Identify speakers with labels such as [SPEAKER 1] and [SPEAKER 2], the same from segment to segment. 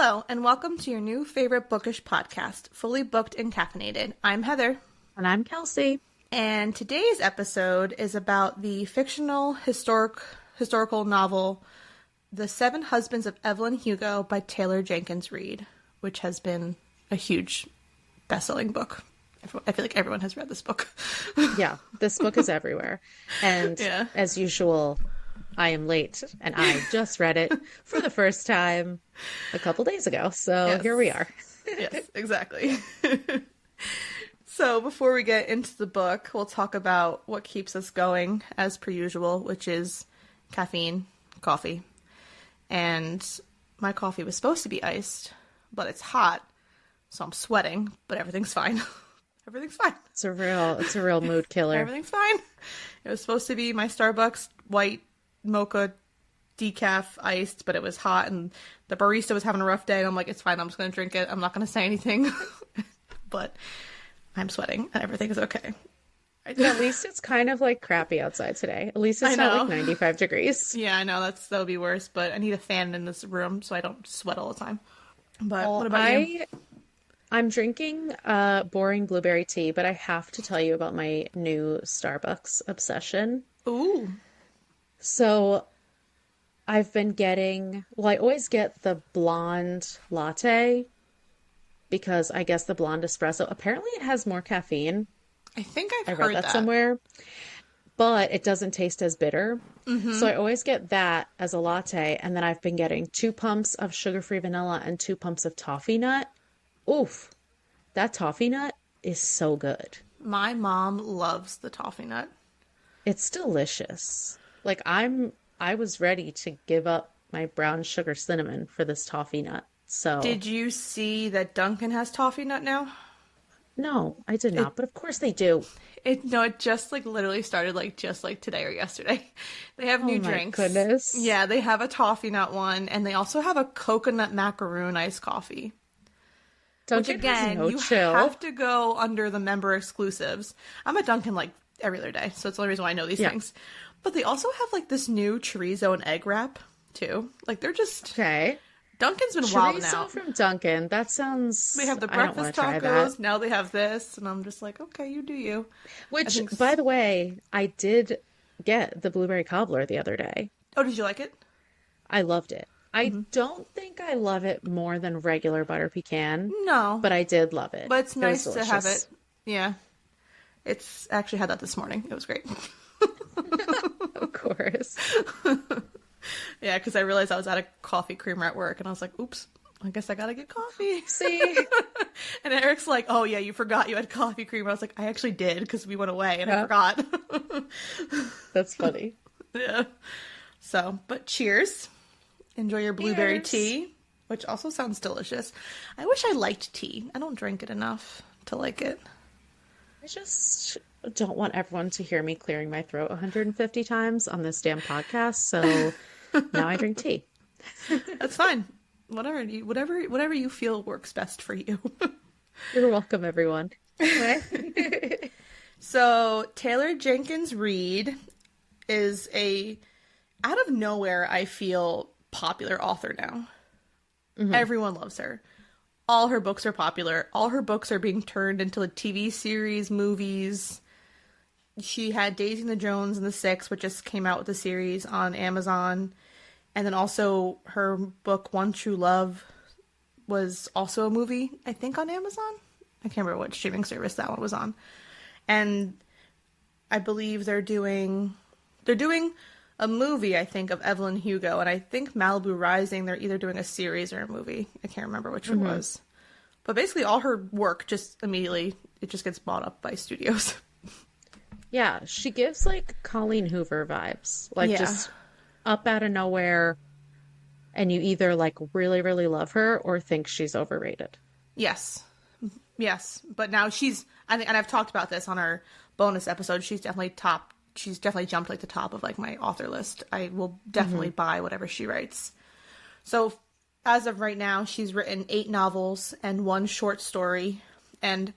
[SPEAKER 1] Hello, and welcome to your new favorite bookish podcast, Fully Booked and Caffeinated. I'm Heather.
[SPEAKER 2] And I'm Kelsey.
[SPEAKER 1] And today's episode is about the fictional historical novel, The Seven Husbands of Evelyn Hugo by Taylor Jenkins Reid, which has been a huge best-selling book. I feel like everyone has read this book.
[SPEAKER 2] Yeah, this book is everywhere. And as usual, I am late, and I just read it for the first time a couple days ago. So Here we are.
[SPEAKER 1] Yes, exactly. So before we get into the book, we'll talk about what keeps us going, as per usual, which is caffeine, coffee. And my coffee was supposed to be iced, but it's hot, so I'm sweating, but everything's fine. Everything's fine.
[SPEAKER 2] It's a real mood killer.
[SPEAKER 1] Everything's fine. It was supposed to be my Starbucks white mocha decaf iced, but it was hot, and the barista was having a rough day, and I'm like, it's fine, I'm just going to drink it. I'm not going to say anything. But I'm sweating, and everything is okay.
[SPEAKER 2] At least it's kind of like crappy outside today. At least it's not like 95 that
[SPEAKER 1] Yeah, I know, that would be worse, but I need a fan in this room so I don't sweat all the time. But what about you?
[SPEAKER 2] I'm drinking boring blueberry tea, but I have to tell you about my new Starbucks obsession.
[SPEAKER 1] Ooh.
[SPEAKER 2] So I've been getting, I always get the blonde latte because I guess the blonde espresso, apparently it has more caffeine.
[SPEAKER 1] I think I
[SPEAKER 2] read that somewhere, but it doesn't taste as bitter. Mm-hmm. So I always get that as a latte. And then I've been getting 2 pumps of sugar-free vanilla and 2 pumps of toffee nut. Oof, that toffee nut is so good.
[SPEAKER 1] My mom loves the toffee nut.
[SPEAKER 2] It's delicious. Like I was ready to give up my brown sugar cinnamon for this toffee nut. So
[SPEAKER 1] did you see that Dunkin' has toffee nut now?
[SPEAKER 2] No, I did not. But of course they do.
[SPEAKER 1] It just literally started just today or yesterday. They have new drinks.
[SPEAKER 2] Oh my goodness.
[SPEAKER 1] Yeah, they have a toffee nut one, and they also have a coconut macaroon iced coffee.
[SPEAKER 2] Dunkin'
[SPEAKER 1] Which again,
[SPEAKER 2] no
[SPEAKER 1] you
[SPEAKER 2] chill.
[SPEAKER 1] have to go under the member exclusives. I'm at Dunkin' every other day, so it's the only reason why I know these things. But they also have this new chorizo and egg wrap too. They're just
[SPEAKER 2] okay.
[SPEAKER 1] Dunkin's been wild now.
[SPEAKER 2] Chorizo from Dunkin'. That sounds.
[SPEAKER 1] They have the breakfast tacos. Now they have this, and I'm just like, okay, you do you.
[SPEAKER 2] Which, by the way, I did get the blueberry cobbler the other day.
[SPEAKER 1] Oh, did you like it?
[SPEAKER 2] I loved it. I don't think I love it more than regular butter pecan.
[SPEAKER 1] No.
[SPEAKER 2] But I did love it.
[SPEAKER 1] But it's nice to have it. Yeah. It's actually had that this morning. It was great.
[SPEAKER 2] Of course.
[SPEAKER 1] Yeah, because I realized I was out of coffee creamer at work, and I was like, oops, I guess I gotta get coffee.
[SPEAKER 2] See?
[SPEAKER 1] And Eric's like, oh yeah, you forgot you had coffee creamer. I was like, I actually did, because we went away, and I forgot.
[SPEAKER 2] That's funny.
[SPEAKER 1] Yeah. So, but cheers. Enjoy your blueberry tea, which also sounds delicious. I wish I liked tea. I don't drink it enough to like it.
[SPEAKER 2] I just don't want everyone to hear me clearing my throat 150 times on this damn podcast, so now I drink tea.
[SPEAKER 1] That's fine. Whatever you feel works best for you.
[SPEAKER 2] You're welcome, everyone.
[SPEAKER 1] Anyway. So Taylor Jenkins Reid is out of nowhere, I feel, popular author now. Mm-hmm. Everyone loves her. All her books are popular. All her books are being turned into TV series, movies. She had Daisy and the Jones and the Six, which just came out with a series on Amazon. And then also her book, One True Love, was also a movie, I think, on Amazon. I can't remember what streaming service that one was on. And I believe they're doing a movie, I think, of Evelyn Hugo, and I think Malibu Rising, they're either doing a series or a movie. I can't remember which one it was. But basically all her work just immediately, it just gets bought up by studios.
[SPEAKER 2] Yeah, she gives Colleen Hoover vibes. Just up out of nowhere, and you either really, really love her or think she's overrated.
[SPEAKER 1] Yes. Yes. But now I think, and I've talked about this on our bonus episode, she's definitely jumped the top of my author list. I will definitely buy whatever she writes. So as of right now, she's written 8 novels and 1 short story. And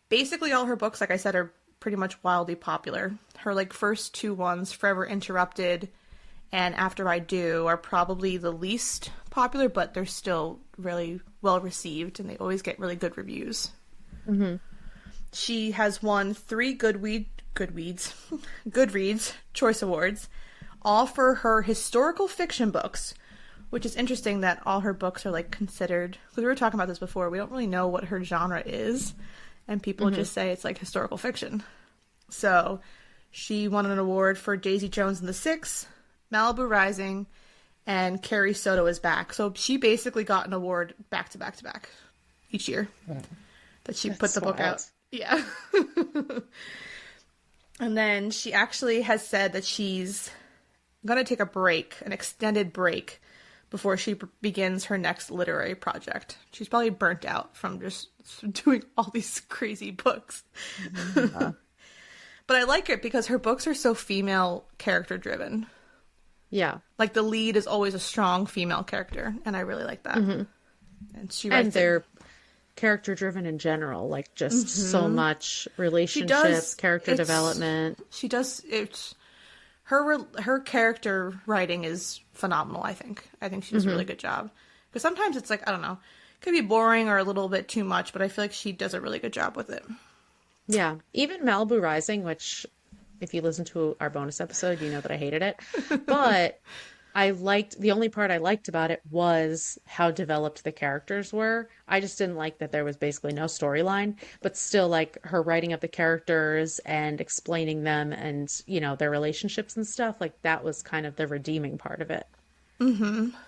[SPEAKER 1] basically all her books, like I said, are pretty much wildly popular. Her first 2 ones, Forever Interrupted and After I Do, are probably the least popular, but they're still really well received, and they always get really good reviews. She has won 3 Goodreads Choice Awards, all for her historical fiction books, which is interesting that all her books are like considered, because we were talking about this before, we don't really know what her genre is, and people just say it's like historical fiction. So she won an award for Daisy Jones and the Six, Malibu Rising, and Carrie Soto is Back. So she basically got an award back to back to back each year that she put the book out. Yeah. And then she actually has said that she's going to take a break, an extended break, before she begins her next literary project. She's probably burnt out from just doing all these crazy books. But I like it because her books are so female character driven.
[SPEAKER 2] Yeah.
[SPEAKER 1] Like the lead is always a strong female character, and I really like that. And she writes,
[SPEAKER 2] and they're character driven in general, like just so much relationships, character development.
[SPEAKER 1] She does it's her character writing is phenomenal, I think. I think she does a really good job. Because sometimes it's like, I don't know, it could be boring or a little bit too much, but I feel like she does a really good job with it.
[SPEAKER 2] Yeah. Even Malibu Rising, which if you listen to our bonus episode, you know that I hated it. But the only part I liked about it was how developed the characters were. I just didn't like that there was basically no storyline, but still like her writing up the characters and explaining them and, you know, their relationships and stuff. Like that was kind of the redeeming part of it.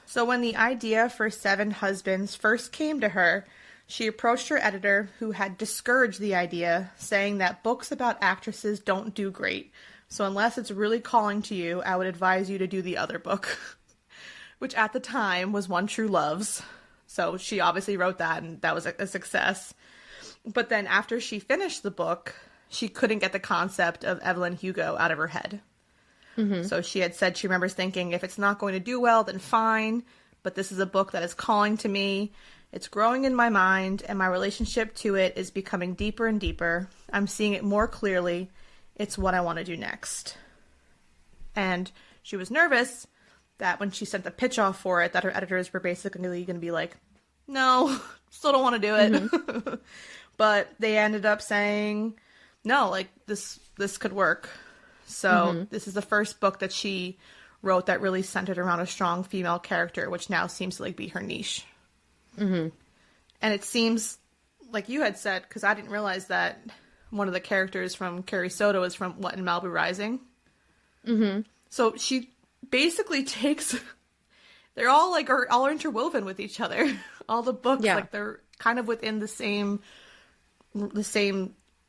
[SPEAKER 1] So when the idea for 7 Husbands first came to her, she approached her editor, who had discouraged the idea, saying that books about actresses don't do great. So unless it's really calling to you, I would advise you to do the other book, which at the time was One True Loves. So she obviously wrote that, and that was a success. But then after she finished the book, she couldn't get the concept of Evelyn Hugo out of her head. So she had said she remembers thinking, if it's not going to do well, then fine. But this is a book that is calling to me. It's growing in my mind, and my relationship to it is becoming deeper and deeper. I'm seeing it more clearly. It's what I want to do next. And she was nervous that when she sent the pitch off for it, that her editors were basically going to be like, no, still don't want to do it. But they ended up saying, no, like this could work. So this is the first book that she wrote that really centered around a strong female character, which now seems to like be her niche. And it seems like you had said, because I didn't realize that one of the characters from Carrie Soto is from in Malibu Rising. So she basically takes, they're all like are all interwoven with each other. All the books, like they're kind of within the same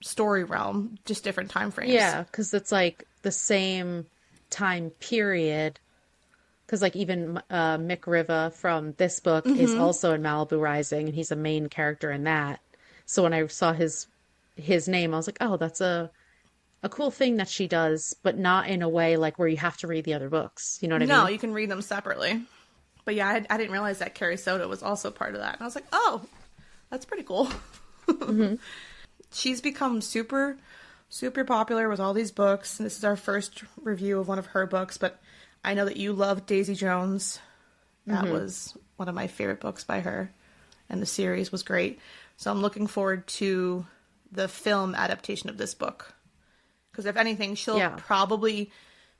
[SPEAKER 1] story realm, just different time frames.
[SPEAKER 2] Yeah, because it's like the same time period. Because like even Mick Riva from this book is also in Malibu Rising, and he's a main character in that. So when I saw his name, I was like, oh, that's a cool thing that she does, but not in a way like where you have to read the other books. You know what I mean?
[SPEAKER 1] No, you can read them separately. But yeah, I didn't realize that Carrie Soto was also part of that. And I was like, oh, that's pretty cool. She's become super, super popular with all these books. And this is our first review of one of her books, but I know that you love Daisy Jones. That was one of my favorite books by her. And the series was great. So I'm looking forward to the film adaptation of this book. Because if anything, she'll probably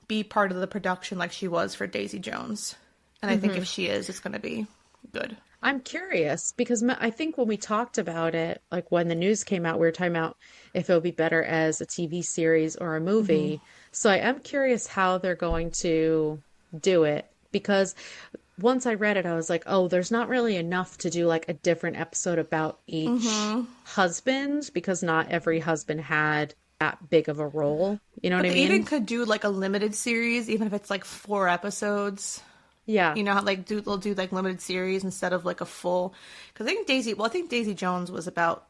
[SPEAKER 1] be part of the production like she was for Daisy Jones. And I think if she is, it's going to be good.
[SPEAKER 2] I'm curious because I think when we talked about it, like when the news came out, we were talking about if it would be better as a TV series or a movie. So I am curious how they're going to do it, because once I read it, I was like, oh, there's not really enough to do like a different episode about each husband, because not every husband had that big of a role. You know what I mean?
[SPEAKER 1] They even could do like a limited series, even if it's like 4 episodes.
[SPEAKER 2] Yeah.
[SPEAKER 1] You know how like they'll do like limited series instead of like a full, because I think Daisy Jones was about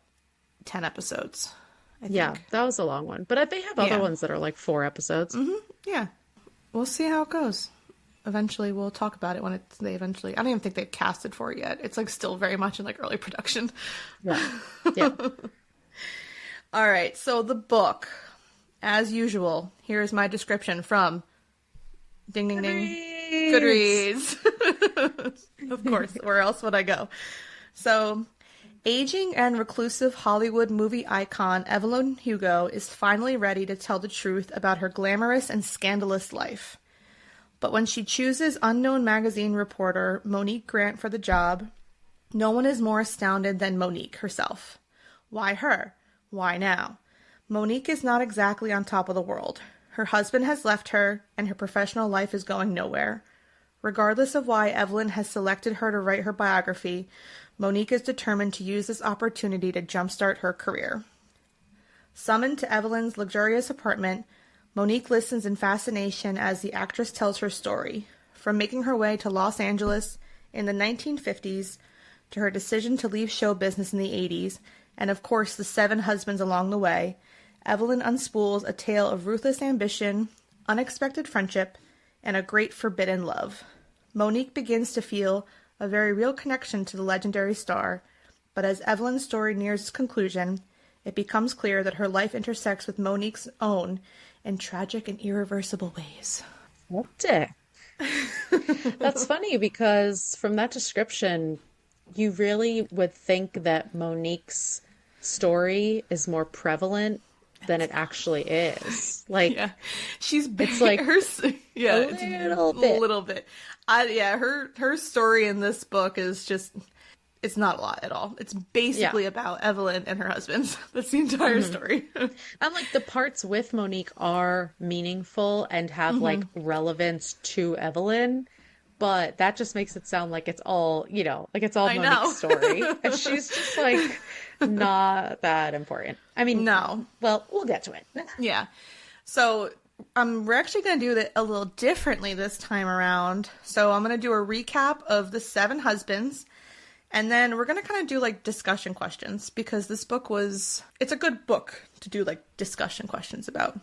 [SPEAKER 1] 10 episodes. I think.
[SPEAKER 2] Yeah, that was a long one. But they have other ones that are like 4 episodes.
[SPEAKER 1] Yeah. We'll see how it goes. Eventually we'll talk about it when I don't even think they've casted for it yet. It's like still very much in like early production.
[SPEAKER 2] Yeah. Yeah.
[SPEAKER 1] All right. So the book, as usual, here's my description from Ding Ding Ding.
[SPEAKER 2] Goodreads.
[SPEAKER 1] Of course, where else would I go? So, aging and reclusive Hollywood movie icon Evelyn Hugo is finally ready to tell the truth about her glamorous and scandalous life. But when she chooses unknown magazine reporter Monique Grant for the job, no one is more astounded than Monique herself. Why her? Why now? Monique is not exactly on top of the world. Her husband has left her, and her professional life is going nowhere. Regardless of why Evelyn has selected her to write her biography, Monique is determined to use this opportunity to jumpstart her career. Summoned to Evelyn's luxurious apartment, Monique listens in fascination as the actress tells her story, from making her way to Los Angeles in the 1950s, to her decision to leave show business in the 80s, and of course the 7 husbands along the way. Evelyn unspools a tale of ruthless ambition, unexpected friendship, and a great forbidden love. Monique begins to feel a very real connection to the legendary star, but as Evelyn's story nears its conclusion, it becomes clear that her life intersects with Monique's own in tragic and irreversible ways.
[SPEAKER 2] What? That's funny because from that description, you really would think that Monique's story is more prevalent than it actually is. Like,
[SPEAKER 1] yeah, she's
[SPEAKER 2] it's like
[SPEAKER 1] her, yeah,
[SPEAKER 2] a little bit.
[SPEAKER 1] Her story in this book is just, it's not a lot at all. It's basically about Evelyn and her husband. That's the entire story.
[SPEAKER 2] And like the parts with Monique are meaningful and have like relevance to Evelyn. But that just makes it sound like it's all, like it's all Monique's story. And she's just like not that important. I mean,
[SPEAKER 1] no.
[SPEAKER 2] Well, we'll get to it.
[SPEAKER 1] Yeah. So we're actually going to do it a little differently this time around. So I'm going to do a recap of the 7 husbands. And then we're going to kind of do like discussion questions because this book it's a good book to do like discussion questions about.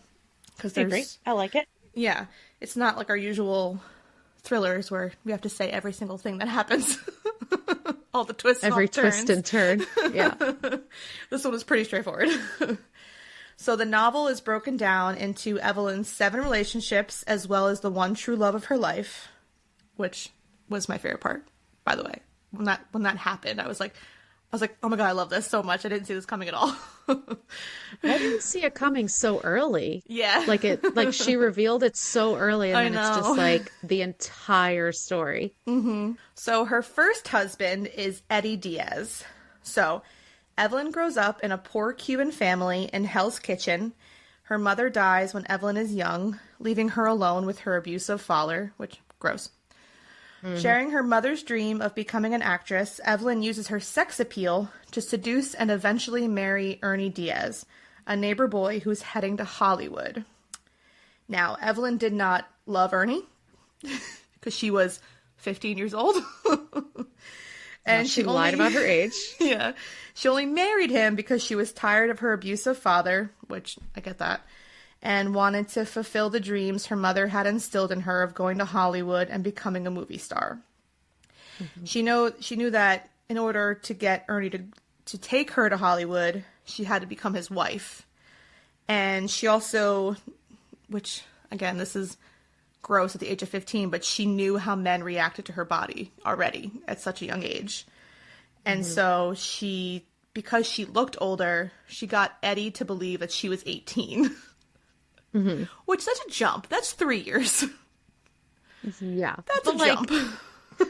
[SPEAKER 1] Because
[SPEAKER 2] great. I like it.
[SPEAKER 1] Yeah. It's not like our usual thrillers where we have to say every single thing that happens. All the twists and all
[SPEAKER 2] every
[SPEAKER 1] turns.
[SPEAKER 2] Twist and turn. Yeah.
[SPEAKER 1] This one was pretty straightforward. So the novel is broken down into Evelyn's 7 relationships as well as the one true love of her life, which was my favorite part, by the way. When that happened, I was like, oh my God, I love this so much. I didn't see this coming at all.
[SPEAKER 2] I didn't see it coming so early.
[SPEAKER 1] Yeah.
[SPEAKER 2] Like she revealed it so early and then it's just like the entire story.
[SPEAKER 1] Mm-hmm. So her first husband is Eddie Diaz. So Evelyn grows up in a poor Cuban family in Hell's Kitchen. Her mother dies when Evelyn is young, leaving her alone with her abusive father, which, gross. Sharing her mother's dream of becoming an actress, Evelyn uses her sex appeal to seduce and eventually marry Ernie Diaz, a neighbor boy who's heading to Hollywood. Now, Evelyn did not love Ernie because she was 15 years old.
[SPEAKER 2] And she lied about her age.
[SPEAKER 1] Yeah. She only married him because she was tired of her abusive father, which I get that, and wanted to fulfill the dreams her mother had instilled in her of going to Hollywood and becoming a movie star. Mm-hmm. She knew that in order to get Ernie to take her to Hollywood, she had to become his wife. And she also, which, again, this is gross at the age of 15, but she knew how men reacted to her body already at such a young age. And so because she looked older, she got Eddie to believe that she was 18. Mm-hmm. Which, that's a jump. That's 3 years.
[SPEAKER 2] Yeah.
[SPEAKER 1] That's a jump.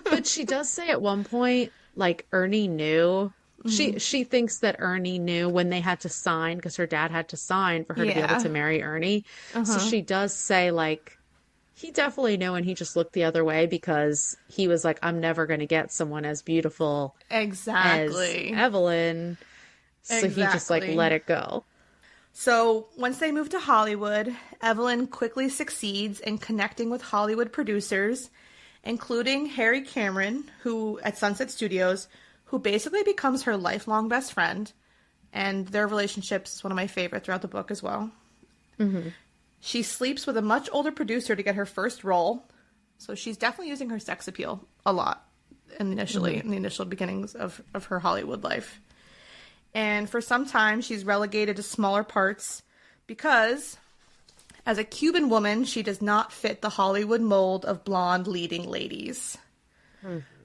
[SPEAKER 2] But she does say at one point, like, Ernie knew. Mm-hmm. She thinks that Ernie knew when they had to sign, because her dad had to sign for her to be able to marry Ernie. So she does say, like, he definitely knew and he just looked the other way because he was like, I'm never going to get someone as beautiful as Evelyn. So he just, like, let it go.
[SPEAKER 1] So, once they moved to Hollywood, Evelyn quickly succeeds in connecting with Hollywood producers, including Harry Cameron, who at Sunset Studios, who basically becomes her lifelong best friend, and their relationship is one of my favorite throughout the book as well. Mm-hmm. She sleeps with a much older producer to get her first role, so she's definitely using her sex appeal a lot in the initial beginnings of her Hollywood life. And for some time, she's relegated to smaller parts because As a Cuban woman, she does not fit the Hollywood mold of blonde leading ladies.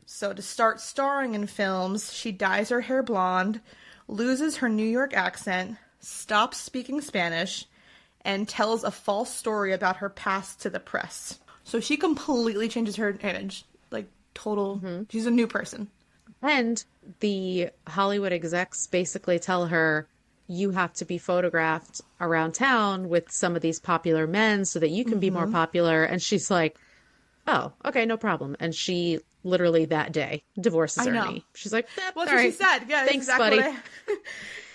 [SPEAKER 1] So to start starring in films, she dyes her hair blonde, loses her New York accent, stops speaking Spanish, and tells a false story about her past to the press. So she completely changes her image. Like, total, she's a new person.
[SPEAKER 2] And the Hollywood execs basically tell her, you have to be photographed around town with some of these popular men so that you can be more popular. And she's like, oh, okay, no problem. And she literally that day divorces Ernie. She's like,
[SPEAKER 1] well, that's what she said. Yeah,
[SPEAKER 2] thanks,
[SPEAKER 1] exactly
[SPEAKER 2] buddy.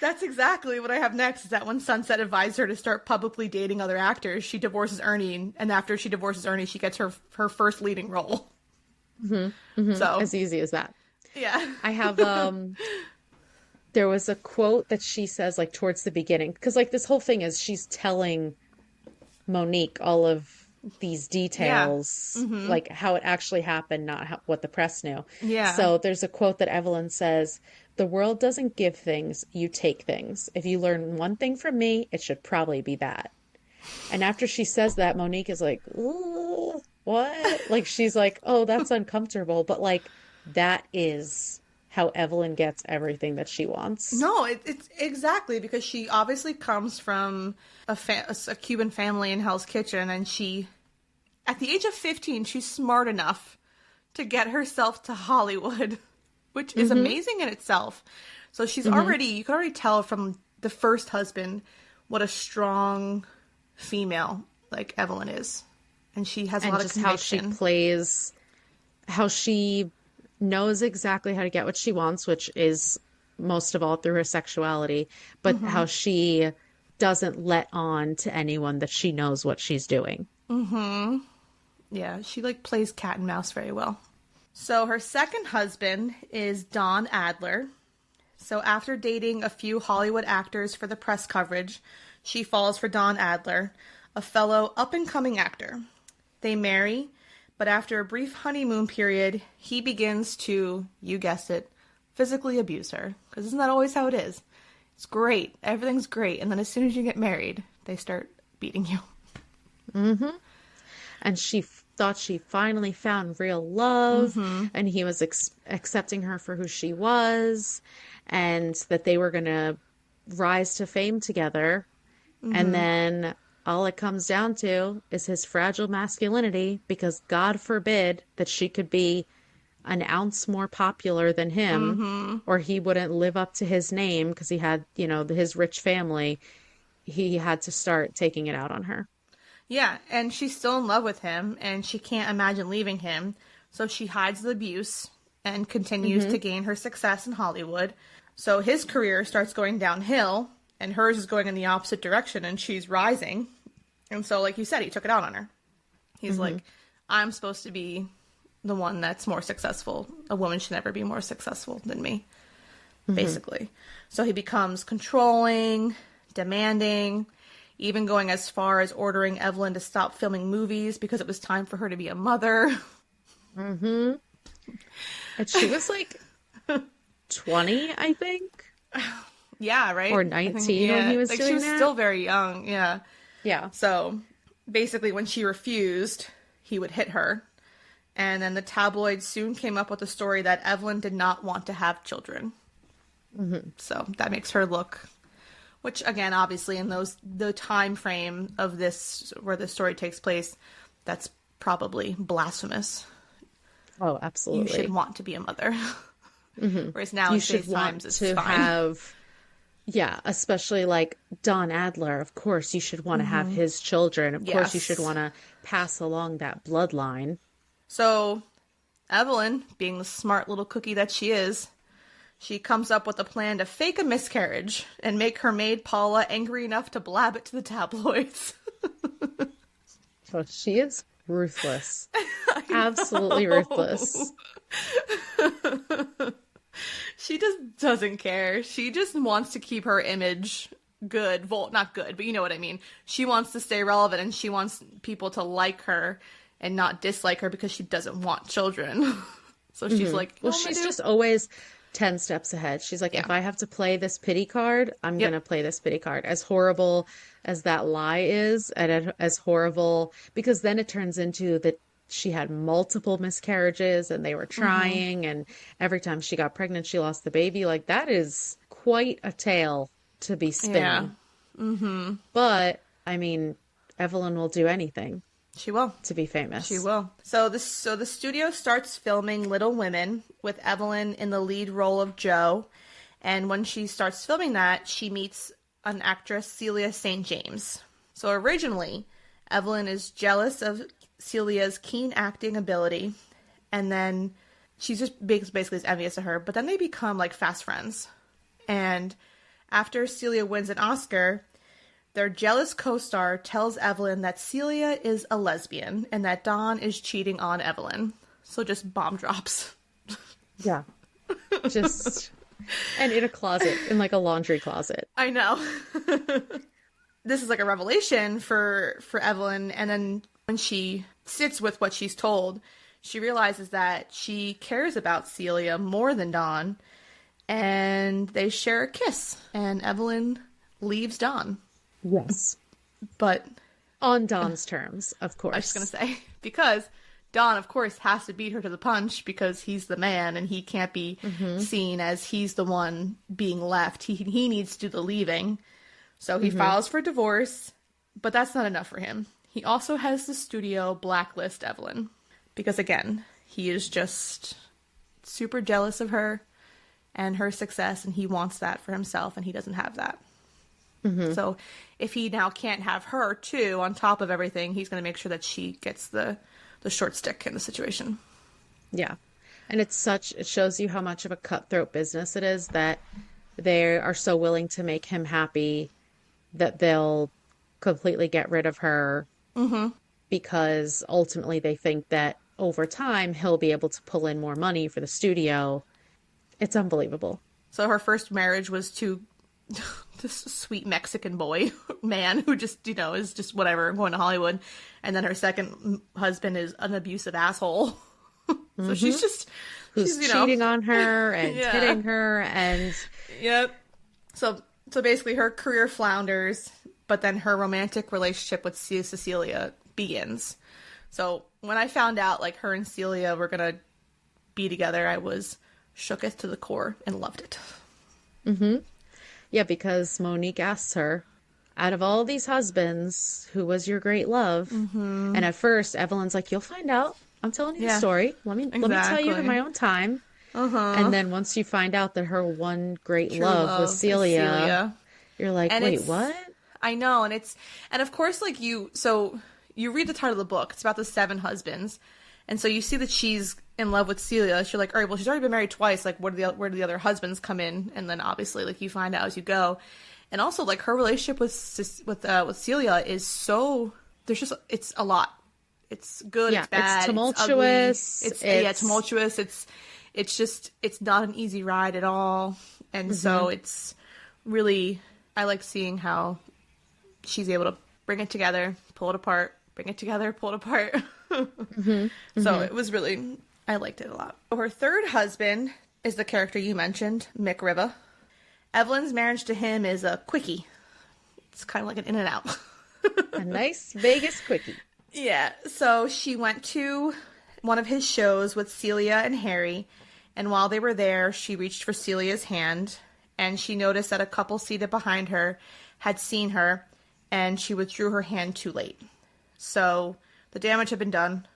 [SPEAKER 1] That's exactly what I have next, is that when Sunset advised her to start publicly dating other actors, she divorces Ernie. And after she divorces Ernie, she gets her first leading role. So
[SPEAKER 2] as easy as that.
[SPEAKER 1] Yeah.
[SPEAKER 2] I have, there was a quote that she says, like, towards the beginning, because, like, this whole thing is she's telling Monique all of these details, like, how it actually happened, not what the press knew.
[SPEAKER 1] Yeah.
[SPEAKER 2] So there's a quote that Evelyn says, the world doesn't give things, you take things. If you learn one thing from me, it should probably be that. And after she says that, Monique is like, ooh, what? Like, she's like, oh, that's uncomfortable. But, like, that is how Evelyn gets everything that she wants.
[SPEAKER 1] No, it's exactly, because she obviously comes from a Cuban family in Hell's Kitchen, and she, at the age of 15, she's smart enough to get herself to Hollywood, which is amazing in itself. So she's already, you can already tell from the first husband what a strong female, like, Evelyn is. And she has a lot of conviction.
[SPEAKER 2] How she plays, how she knows exactly how to get what she wants, which is most of all through her sexuality, but how she doesn't let on to anyone that she knows what she's doing.
[SPEAKER 1] Yeah, she, like, plays cat and mouse very well. So her second husband is Don Adler. So after dating a few Hollywood actors for the press coverage, she falls for Don Adler, a fellow up-and-coming actor. They marry, but after a brief honeymoon period, he begins to, you guessed it, physically abuse her. Because isn't that always how it is? It's great. Everything's great. And then as soon as you get married, they start beating you.
[SPEAKER 2] And she thought she finally found real love, and he was accepting her for who she was, and that they were going to rise to fame together. And then all it comes down to is his fragile masculinity, because God forbid that she could be an ounce more popular than him, or he wouldn't live up to his name because he had, you know, his rich family. He had to start taking it out on her.
[SPEAKER 1] Yeah, and she's still in love with him, and she can't imagine leaving him, so she hides the abuse and continues to gain her success in Hollywood. So his career starts going downhill, and hers is going in the opposite direction, and she's rising. And so, like you said, he took it out on her. He's like, I'm supposed to be the one that's more successful. A woman should never be more successful than me, basically. So he becomes controlling, demanding, even going as far as ordering Evelyn to stop filming movies because it was time for her to be a mother.
[SPEAKER 2] And she was like 20, I think.
[SPEAKER 1] Yeah, right?
[SPEAKER 2] Or 19 when he was doing
[SPEAKER 1] she was
[SPEAKER 2] that.
[SPEAKER 1] still very young, yeah.
[SPEAKER 2] Yeah.
[SPEAKER 1] So basically when she refused, he would hit her. And then the tabloids soon came up with the story that Evelyn did not want to have children. So that makes her look, which again, obviously in the time frame of this, where the story takes place, that's probably blasphemous.
[SPEAKER 2] Oh, absolutely.
[SPEAKER 1] You should want to be a mother. Whereas now
[SPEAKER 2] You
[SPEAKER 1] in
[SPEAKER 2] should
[SPEAKER 1] today's times, it's
[SPEAKER 2] to
[SPEAKER 1] fine.
[SPEAKER 2] have, yeah, especially like Don Adler. Of course, you should want to have his children. Of course, you should want to pass along that bloodline.
[SPEAKER 1] So Evelyn, being the smart little cookie that she is, she comes up with a plan to fake a miscarriage and make her maid Paula angry enough to blab it to the tabloids.
[SPEAKER 2] So she is ruthless. Absolutely ruthless.
[SPEAKER 1] She just doesn't care. She just wants to keep her image good. Well, not good, but you know what I mean. She wants to stay relevant, and she wants people to like her and not dislike her because she doesn't want children. So she's like,
[SPEAKER 2] well, she's just always 10 steps ahead. She's like,
[SPEAKER 1] Yeah.
[SPEAKER 2] if I have to play this pity card, I'm going to play this pity card. As horrible as that lie is, and as horrible, because then it turns into that she had multiple miscarriages and they were trying, and every time she got pregnant, she lost the baby. Like, that is quite a tale to be spinning.
[SPEAKER 1] Yeah.
[SPEAKER 2] But, I mean, Evelyn will do anything.
[SPEAKER 1] She will.
[SPEAKER 2] To be famous.
[SPEAKER 1] She will. So the studio starts filming Little Women with Evelyn in the lead role of Jo. And when she starts filming that, she meets an actress, Celia St. James. So originally, Evelyn is jealous of Celia's keen acting ability. And then she's just basically envious of her. But then they become like fast friends. And after Celia wins an Oscar, their jealous co-star tells Evelyn that Celia is a lesbian and that Don is cheating on Evelyn. So just bomb drops.
[SPEAKER 2] Yeah. Just, and in a closet, in like a laundry closet.
[SPEAKER 1] I know. This is like a revelation for Evelyn. And then when she sits with what she's told, she realizes that she cares about Celia more than Don. And they share a kiss. And Evelyn leaves Don.
[SPEAKER 2] Yes.
[SPEAKER 1] But
[SPEAKER 2] on Don's terms, of course.
[SPEAKER 1] I was just going to say, because Don, of course, has to beat her to the punch because he's the man and he can't be seen as he's the one being left. He needs to do the leaving. So he files for divorce, but that's not enough for him. He also has the studio blacklist Evelyn because, again, he is just super jealous of her and her success, and he wants that for himself, and he doesn't have that. So if he now can't have her too, on top of everything, he's going to make sure that she gets the short stick in the situation.
[SPEAKER 2] Yeah. And it shows you how much of a cutthroat business it is that they are so willing to make him happy that they'll completely get rid of her because ultimately they think that over time he'll be able to pull in more money for the studio. It's unbelievable.
[SPEAKER 1] So her first marriage was to this sweet Mexican man who just, is just whatever, going to Hollywood. And then her second husband is an abusive asshole. So she's
[SPEAKER 2] cheating on her and hitting her and...
[SPEAKER 1] Yep. So basically her career flounders, but then her romantic relationship with Cecilia begins. So when I found out, like, her and Celia were going to be together, I was shooketh to the core and loved it.
[SPEAKER 2] Yeah, because Monique asks her, out of all these husbands, who was your great love? And at first, Evelyn's like, you'll find out. I'm telling you the story. Let me tell you in my own time. And then once you find out that her one great love was Celia, you're like, wait, what?
[SPEAKER 1] I know. And of course, like, you read the title of the book. It's about the 7 husbands. And so you see that she's in love with Celia. You're like, all right, well, she's already been married twice. Like, where do the other husbands come in? And then obviously, like, you find out as you go. And also, like, her relationship with Celia is so, it's a lot. It's good, it's bad,
[SPEAKER 2] it's tumultuous.
[SPEAKER 1] It's tumultuous. It's not an easy ride at all. And so it's really, I like seeing how she's able to bring it together, pull it apart, bring it together, pull it apart. So it was really, I liked it a lot. So her third husband is the character you mentioned, Mick Riva. Evelyn's marriage to him is a quickie. It's kind of like an in and out.
[SPEAKER 2] A nice Vegas quickie.
[SPEAKER 1] Yeah. So she went to one of his shows with Celia and Harry, and while they were there, she reached for Celia's hand, and she noticed that a couple seated behind her had seen her, and she withdrew her hand too late. So the damage had been done.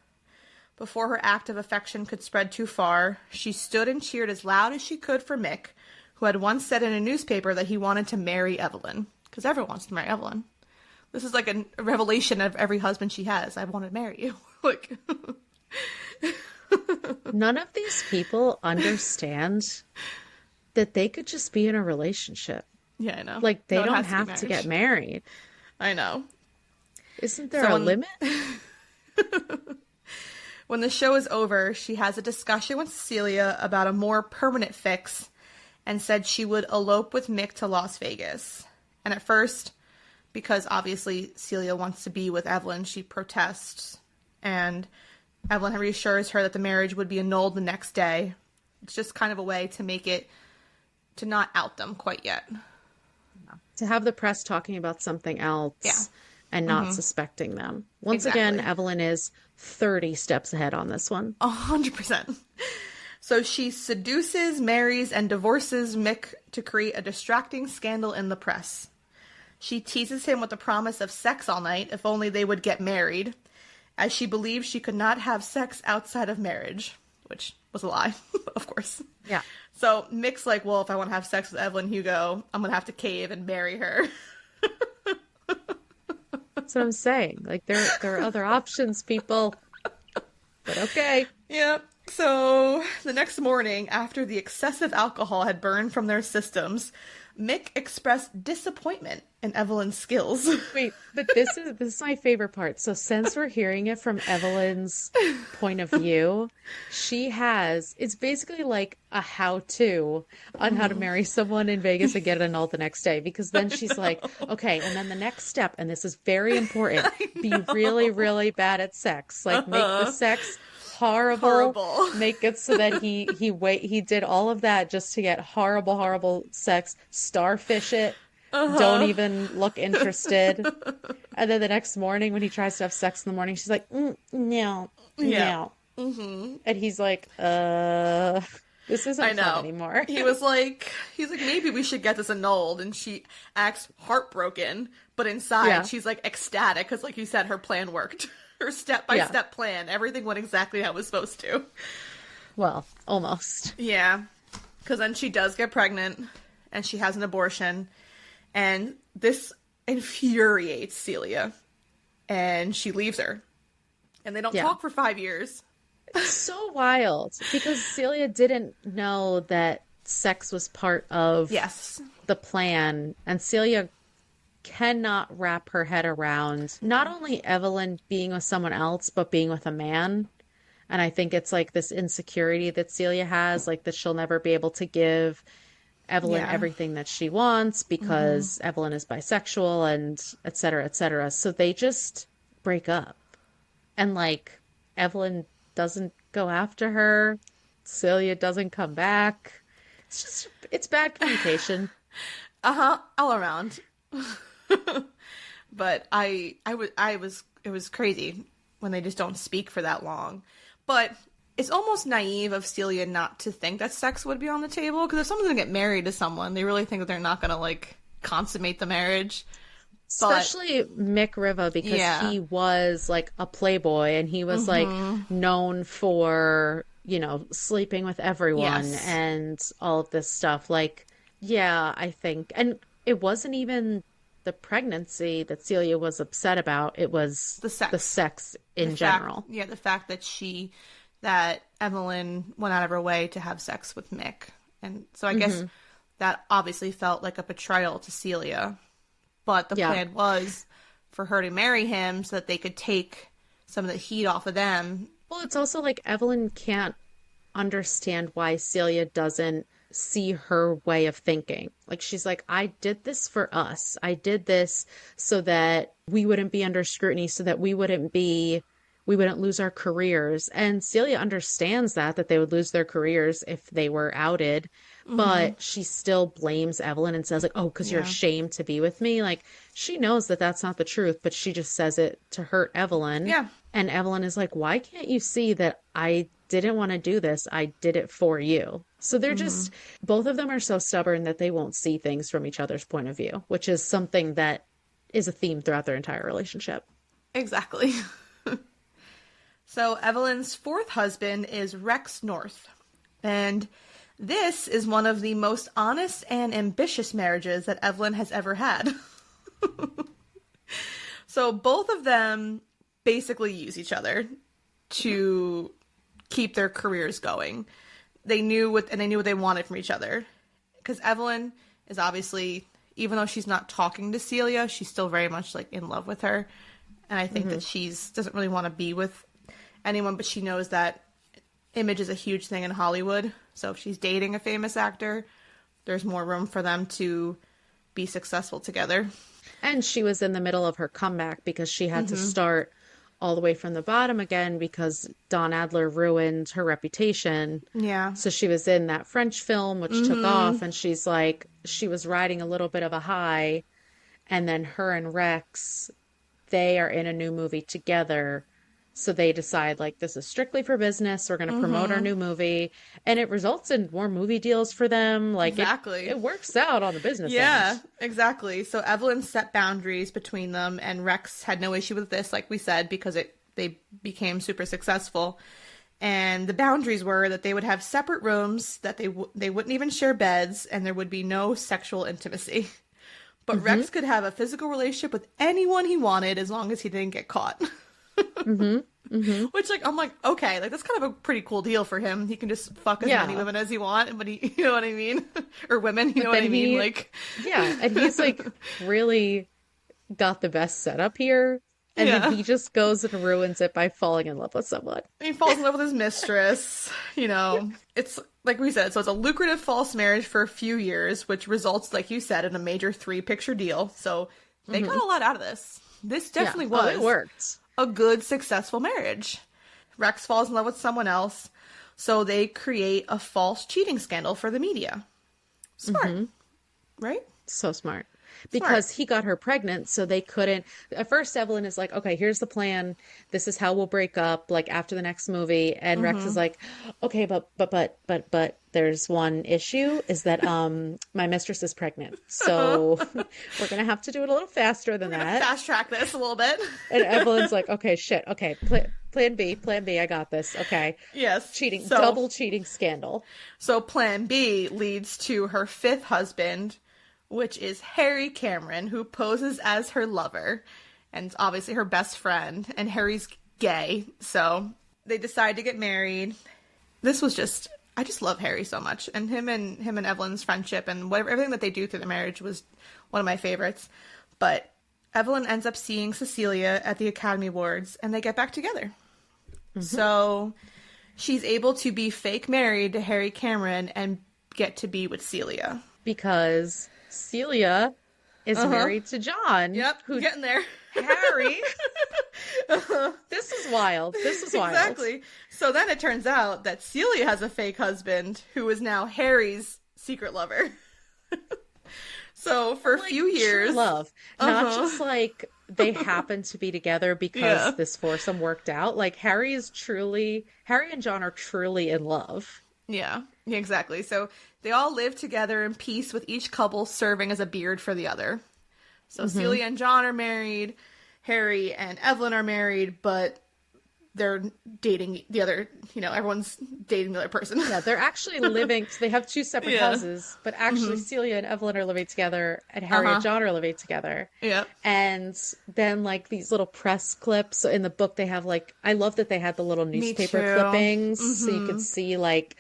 [SPEAKER 1] Before her act of affection could spread too far, she stood and cheered as loud as she could for Mick, who had once said in a newspaper that he wanted to marry Evelyn. Because everyone wants to marry Evelyn. This is like a revelation of every husband she has. I want to marry you. Like,
[SPEAKER 2] none of these people understand that they could just be in a relationship.
[SPEAKER 1] Yeah, I know.
[SPEAKER 2] Like, they don't have to get married.
[SPEAKER 1] I know.
[SPEAKER 2] Isn't there a limit?
[SPEAKER 1] When the show is over, she has a discussion with Celia about a more permanent fix and said she would elope with Mick to Las Vegas. And at first, because obviously Celia wants to be with Evelyn, she protests. And Evelyn reassures her that the marriage would be annulled the next day. It's just kind of a way to make it, to not out them quite yet.
[SPEAKER 2] To have the press talking about something else and not suspecting them. Once again, Evelyn is 30 steps ahead on this one.
[SPEAKER 1] 100%. So she seduces, marries, and divorces Mick to create a distracting scandal in the press. She teases him with the promise of sex all night if only they would get married, as she believes she could not have sex outside of marriage, which was a lie, of course.
[SPEAKER 2] Yeah.
[SPEAKER 1] So Mick's like, well, if I want to have sex with Evelyn Hugo, I'm going to have to cave and marry her.
[SPEAKER 2] That's what I'm saying. Like, there are other options, people. But okay.
[SPEAKER 1] Yep. So the next morning, after the excessive alcohol had burned from their systems, Mick expressed disappointment in Evelyn's skills.
[SPEAKER 2] Wait, but this is my favorite part. So since we're hearing it from Evelyn's point of view, it's basically like a how-to on how to marry someone in Vegas and get it annulled the next day. Because then she's like, okay, and then the next step, and this is very important, be really, really bad at sex. Like, make the sex horrible. Make it so that he did all of that just to get horrible sex, starfish it. Don't even look interested. And then the next morning when he tries to have sex in the morning, she's like, no. And he's like, this isn't fun anymore.
[SPEAKER 1] He's like, maybe we should get this annulled. And she acts heartbroken, but inside she's like ecstatic because, like you said, her plan worked. Her step-by-step plan. Everything went exactly how it was supposed to.
[SPEAKER 2] Well, almost.
[SPEAKER 1] Yeah. Because then she does get pregnant and she has an abortion. And this infuriates Celia. And she leaves her. And they don't talk for 5 years.
[SPEAKER 2] It's so wild. Because Celia didn't know that sex was part of the plan. And Celia cannot wrap her head around not only Evelyn being with someone else, but being with a man. And I think it's like this insecurity that Celia has, like that she'll never be able to give Evelyn everything that she wants because Evelyn is bisexual and et cetera, et cetera. So they just break up. And like Evelyn doesn't go after her. Celia doesn't come back. It's bad communication.
[SPEAKER 1] All around. But it was crazy when they just don't speak for that long. But it's almost naive of Celia not to think that sex would be on the table, because if someone's gonna get married to someone, they really think that they're not gonna like consummate the marriage.
[SPEAKER 2] Especially Mick Riva, because he was like a playboy and he was like known for, you know, sleeping with everyone and all of this stuff. Like, I think, and it wasn't even the pregnancy that Celia was upset about. It was the sex in general.
[SPEAKER 1] The fact that Evelyn went out of her way to have sex with Mick. And so I guess that obviously felt like a betrayal to Celia. But the plan was for her to marry him so that they could take some of the heat off of them.
[SPEAKER 2] Well, it's also like Evelyn can't understand why Celia doesn't see her way of thinking. Like, she's like, I did this for us. I did this so that we wouldn't be under scrutiny, so that we wouldn't lose our careers. And Celia understands that they would lose their careers if they were outed. But she still blames Evelyn and says like, oh, because you're ashamed to be with me. Like, she knows that that's not the truth, but she just says it to hurt Evelyn. Yeah. And Evelyn is like, why can't you see that I didn't want to do this? I did it for you. So they're just, both of them are so stubborn that they won't see things from each other's point of view, which is something that is a theme throughout their entire relationship.
[SPEAKER 1] Exactly. So Evelyn's fourth husband is Rex North. And this is one of the most honest and ambitious marriages that Evelyn has ever had. So both of them basically use each other to keep their careers going. They knew what they wanted from each other. Because Evelyn is obviously, even though she's not talking to Celia, she's still very much like in love with her. And I think that doesn't really want to be with anyone, but she knows that image is a huge thing in Hollywood. So if she's dating a famous actor, there's more room for them to be successful together.
[SPEAKER 2] And she was in the middle of her comeback because she had to start all the way from the bottom again because Don Adler ruined her reputation.
[SPEAKER 1] Yeah.
[SPEAKER 2] So she was in that French film, which took off, and she's like, she was riding a little bit of a high, and then her and Rex, they are in a new movie together. So they decide, like, this is strictly for business. We're going to promote our new movie. And it results in more movie deals for them. Like,
[SPEAKER 1] exactly.
[SPEAKER 2] It works out on the business
[SPEAKER 1] end.
[SPEAKER 2] end.
[SPEAKER 1] Exactly. So Evelyn set boundaries between them, and Rex had no issue with this, like we said, because they became super successful. And the boundaries were that they would have separate rooms, that they wouldn't even share beds, and there would be no sexual intimacy. But Rex could have a physical relationship with anyone he wanted as long as he didn't get caught. Which, like, I'm like, okay, like, that's kind of a pretty cool deal for him. He can just fuck as many women as he wants, but he, you know what I mean? Or women, you know what I mean? Like,
[SPEAKER 2] yeah, and he's, like, really got the best setup here. And then he just goes and ruins it by falling in love with someone.
[SPEAKER 1] He falls in love with his mistress, you know. It's, like we said, so it's a lucrative false marriage for a few years, which results, like you said, in a major 3-picture deal. So they got a lot out of this. This definitely was
[SPEAKER 2] it worked.
[SPEAKER 1] A good, successful marriage. Rex falls in love with someone else, so they create a false cheating scandal for the media. Smart, right?
[SPEAKER 2] So smart. Because he got her pregnant, so they couldn't. At first, Evelyn is like, okay, here's the plan. This is how we'll break up, like, after the next movie. And Rex is like, okay, but there's one issue, is that my mistress is pregnant. So we're going to have to do it a little faster than that.
[SPEAKER 1] Fast track this a little bit.
[SPEAKER 2] And Evelyn's like, okay, shit. Okay, plan B, I got this. Okay.
[SPEAKER 1] Yes.
[SPEAKER 2] Cheating, double cheating scandal.
[SPEAKER 1] So plan B leads to her 5th husband, which is Harry Cameron, who poses as her lover, and obviously her best friend, and Harry's gay, so they decide to get married. This was just, I just love Harry so much, and him and Evelyn's friendship, and everything that they do through the marriage was one of my favorites. But Evelyn ends up seeing Cecilia at the Academy Awards, and they get back together. So she's able to be fake married to Harry Cameron and get to be with Celia.
[SPEAKER 2] Because Celia is married to John.
[SPEAKER 1] Yep, who's getting there.
[SPEAKER 2] Harry. This is wild.
[SPEAKER 1] Exactly. So then it turns out that Celia has a fake husband who is now Harry's secret lover. So for a few years.
[SPEAKER 2] True love. Not just like they happen to be together because this foursome worked out. Like Harry and John are truly in love.
[SPEAKER 1] Yeah, exactly. So they all live together in peace, with each couple serving as a beard for the other. So Celia and John are married, Harry and Evelyn are married, but they're dating the other, everyone's dating the other person.
[SPEAKER 2] Yeah, they're actually living, so they have 2 separate houses, but actually Celia and Evelyn are living together, and Harry and John are living together.
[SPEAKER 1] Yeah.
[SPEAKER 2] And then, like, these little press clips, so in the book they have, like, I love that they had the little newspaper clippings, so you could see, like,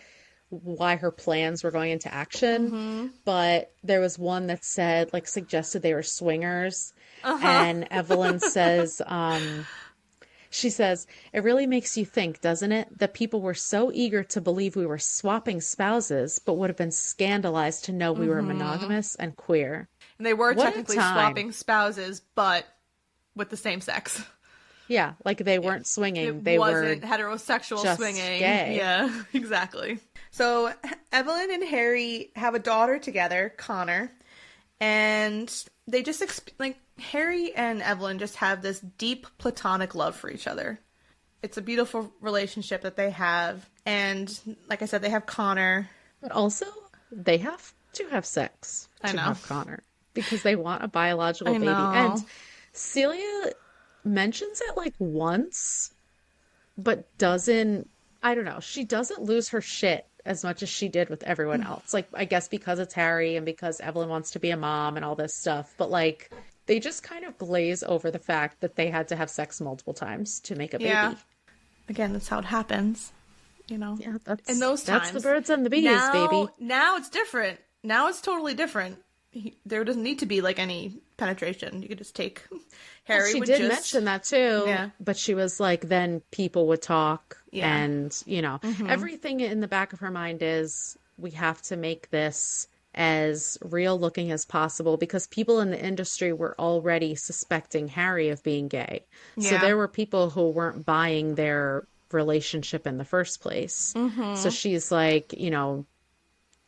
[SPEAKER 2] why her plans were going into action. But there was one that said, like, suggested they were swingers, and Evelyn says, she says, "It really makes you think, doesn't it, that people were so eager to believe we were swapping spouses, but would have been scandalized to know we were monogamous and queer."
[SPEAKER 1] And they were technically swapping spouses, but with the same sex.
[SPEAKER 2] Yeah, like they weren't swinging.
[SPEAKER 1] It wasn't heterosexual
[SPEAKER 2] just
[SPEAKER 1] swinging.
[SPEAKER 2] Gay.
[SPEAKER 1] Yeah, exactly. So Evelyn and Harry have a daughter together, Connor, and they just Harry and Evelyn just have this deep platonic love for each other. It's a beautiful relationship that they have, and like I said, they have Connor.
[SPEAKER 2] But also, they have to have sex to have Connor because they want a biological baby. And Celia mentions it like once, but doesn't. I don't know. She doesn't lose her shit as much as she did with everyone else. Like, I guess because it's Harry and because Evelyn wants to be a mom and all this stuff. But, like, they just kind of glaze over the fact that they had to have sex multiple times to make a baby. Yeah.
[SPEAKER 1] Again, that's how it happens. Yeah,
[SPEAKER 2] in those times. That's the birds and the bees, baby.
[SPEAKER 1] Now it's different. Now it's totally different. There doesn't need to be, like, any penetration. You could just take Harry.
[SPEAKER 2] Well, she did mention that, too. Yeah. But she was like, then people would talk. Yeah. And, everything in the back of her mind is, we have to make this as real looking as possible because people in the industry were already suspecting Harry of being gay. So
[SPEAKER 1] Yeah.
[SPEAKER 2] there were people who weren't buying their relationship in the first place. So
[SPEAKER 1] Mm-hmm.
[SPEAKER 2] she's like,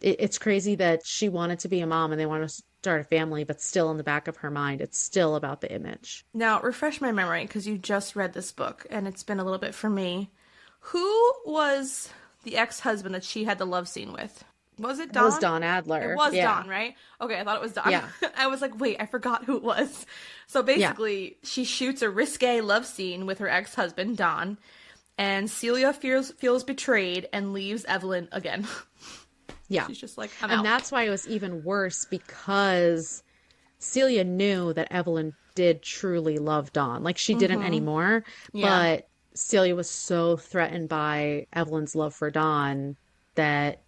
[SPEAKER 2] it's crazy that she wanted to be a mom and they want to start a family, but still in the back of her mind, it's still about the image.
[SPEAKER 1] Now, refresh my memory because you just read this book and it's been a little bit for me. Who was the ex-husband that she had the love scene with? Was it
[SPEAKER 2] It was
[SPEAKER 1] Don?
[SPEAKER 2] Don
[SPEAKER 1] It
[SPEAKER 2] Adler.
[SPEAKER 1] was
[SPEAKER 2] Yeah.
[SPEAKER 1] Don, right? Okay, I thought it was Don.
[SPEAKER 2] Yeah.
[SPEAKER 1] I was like, wait, I forgot who it was. So
[SPEAKER 2] Yeah.
[SPEAKER 1] basically, she shoots a risque love scene with her ex-husband, Don, and Celia feels betrayed and leaves Evelyn again.
[SPEAKER 2] Yeah.
[SPEAKER 1] She's just like, I'm
[SPEAKER 2] And
[SPEAKER 1] out.
[SPEAKER 2] that's why it was even worse because Celia knew that Evelyn did truly love Dawn. Like she didn't anymore,
[SPEAKER 1] Yeah.
[SPEAKER 2] but Celia was so threatened by Evelyn's love for Dawn that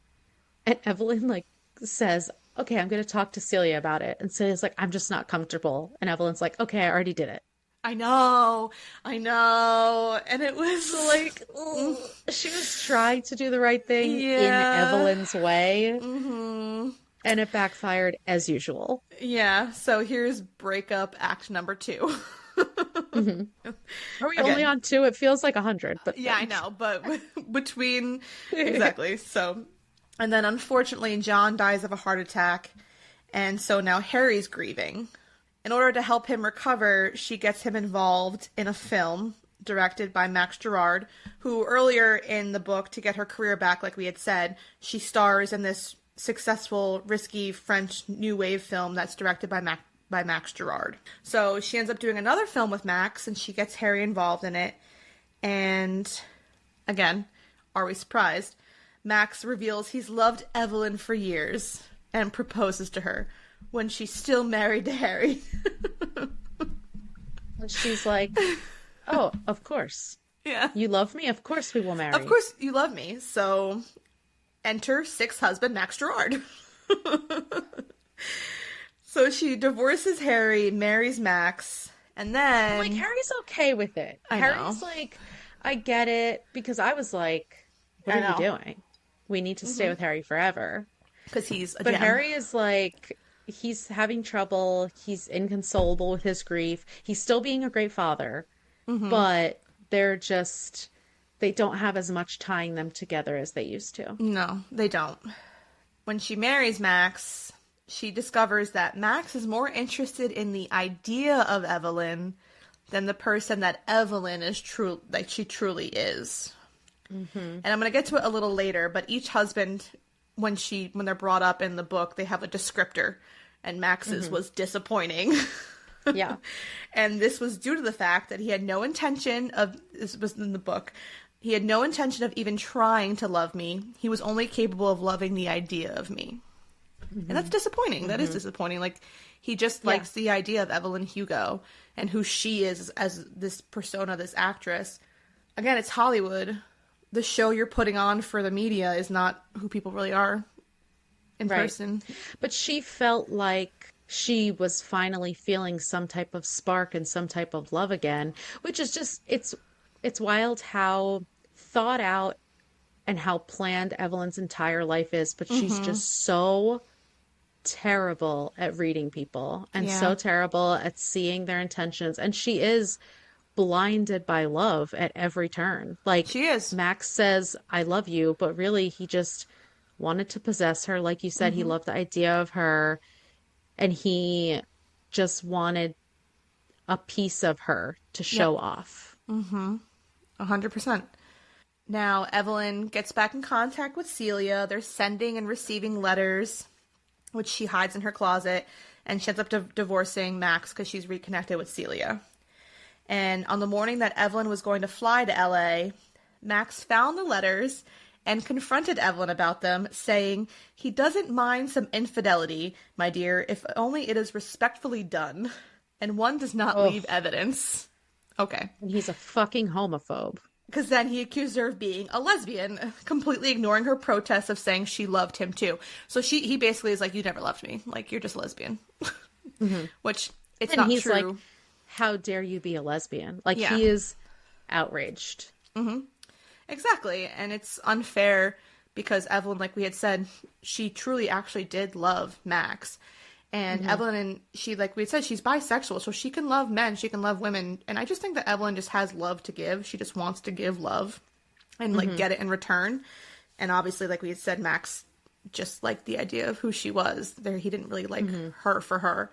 [SPEAKER 2] and Evelyn like says, "Okay, I'm going to talk to Celia about it." And Celia's like, "I'm just not comfortable." And Evelyn's like, "Okay, I already did it."
[SPEAKER 1] I know. And it was
[SPEAKER 2] Like, ugh, she was trying to do the right thing in
[SPEAKER 1] yeah.
[SPEAKER 2] Evelyn's way,
[SPEAKER 1] Mm-hmm.
[SPEAKER 2] and it backfired as usual.
[SPEAKER 1] Yeah, so here's breakup act number 2.
[SPEAKER 2] Are we
[SPEAKER 1] Again.
[SPEAKER 2] only on 2? It feels like 100, but
[SPEAKER 1] Yeah, I know, but between exactly. So, and then unfortunately John dies of a heart attack, and so now Harry's grieving. In order to help him recover, she gets him involved in a film directed by Max Gerard, who earlier in the book, to get her career back, like we had said, she stars in this successful, risky French new wave film that's directed by Max Gerard. So she ends up doing another film with Max, and she gets Harry involved in it. And again, are we surprised? Max reveals he's loved Evelyn for years and proposes to her when she's still married to Harry.
[SPEAKER 2] And she's like, "Oh, of course.
[SPEAKER 1] Yeah.
[SPEAKER 2] You love me? Of course we will marry."
[SPEAKER 1] Of course you love me. So enter sixth husband Max Gerard. So she divorces Harry, marries Max, and then
[SPEAKER 2] Like, Harry's okay with it.
[SPEAKER 1] I
[SPEAKER 2] Harry's
[SPEAKER 1] know.
[SPEAKER 2] like, "I get it," because I was like, "What
[SPEAKER 1] I
[SPEAKER 2] are you
[SPEAKER 1] know.
[SPEAKER 2] doing? We need to stay with Harry forever."
[SPEAKER 1] Because he's a
[SPEAKER 2] But
[SPEAKER 1] gem.
[SPEAKER 2] Harry is like, he's having trouble. He's inconsolable with his grief. He's still being a great father, but they don't have as much tying them together as they used to.
[SPEAKER 1] No, they don't. When she marries Max, she discovers that Max is more interested in the idea of Evelyn than the person that Evelyn is she truly is. And I'm going to get to it a little later, but each husband, when they're brought up in the book, they have a descriptor, and Max's was disappointing.
[SPEAKER 2] Yeah.
[SPEAKER 1] And this was due to the fact that he had no intention of, this was in the book, he had no intention of even trying to love me. He was only capable of loving the idea of me. And that's disappointing. That is disappointing. Like, he just likes the idea of Evelyn Hugo and who she is as this persona, this actress. Again, it's Hollywood. The show you're putting on for the media is not who people really are in
[SPEAKER 2] Right.
[SPEAKER 1] person.
[SPEAKER 2] But she felt like she was finally feeling some type of spark and some type of love again, which is just, it's wild how thought out and how planned Evelyn's entire life is, but she's just so terrible at reading people and
[SPEAKER 1] Yeah.
[SPEAKER 2] so terrible at seeing their intentions. And she is blinded by love at every turn. Like,
[SPEAKER 1] She is.
[SPEAKER 2] Max says, "I love you," but really he just wanted to possess her. Like you said, he loved the idea of her and he just wanted a piece of her to show off.
[SPEAKER 1] 100%. Now, Evelyn gets back in contact with Celia. They're sending and receiving letters, which she hides in her closet, and she ends up divorcing Max because she's reconnected with Celia. And on the morning that Evelyn was going to fly to LA, Max found the letters and confronted Evelyn about them, saying, "He doesn't mind some infidelity, my dear, if only it is respectfully done, and one does not
[SPEAKER 2] Ugh.
[SPEAKER 1] leave evidence." Okay.
[SPEAKER 2] And he's a fucking homophobe.
[SPEAKER 1] Because then he accused her of being a lesbian, completely ignoring her protests of saying she loved him too. So he basically is like, "You never loved me. Like, you're just a lesbian." Which, it's
[SPEAKER 2] And
[SPEAKER 1] not
[SPEAKER 2] he's
[SPEAKER 1] true.
[SPEAKER 2] like, "How dare you be a lesbian?" Like,
[SPEAKER 1] Yeah.
[SPEAKER 2] he is outraged.
[SPEAKER 1] Exactly. And it's unfair because Evelyn, like we had said, she truly actually did love Max. And Evelyn, she, like we had said, she's bisexual, so she can love men, she can love women. And I just think that Evelyn just has love to give. She just wants to give love and, like, get it in return. And obviously, like we had said, Max just liked the idea of who she was. There, he didn't really like her for her.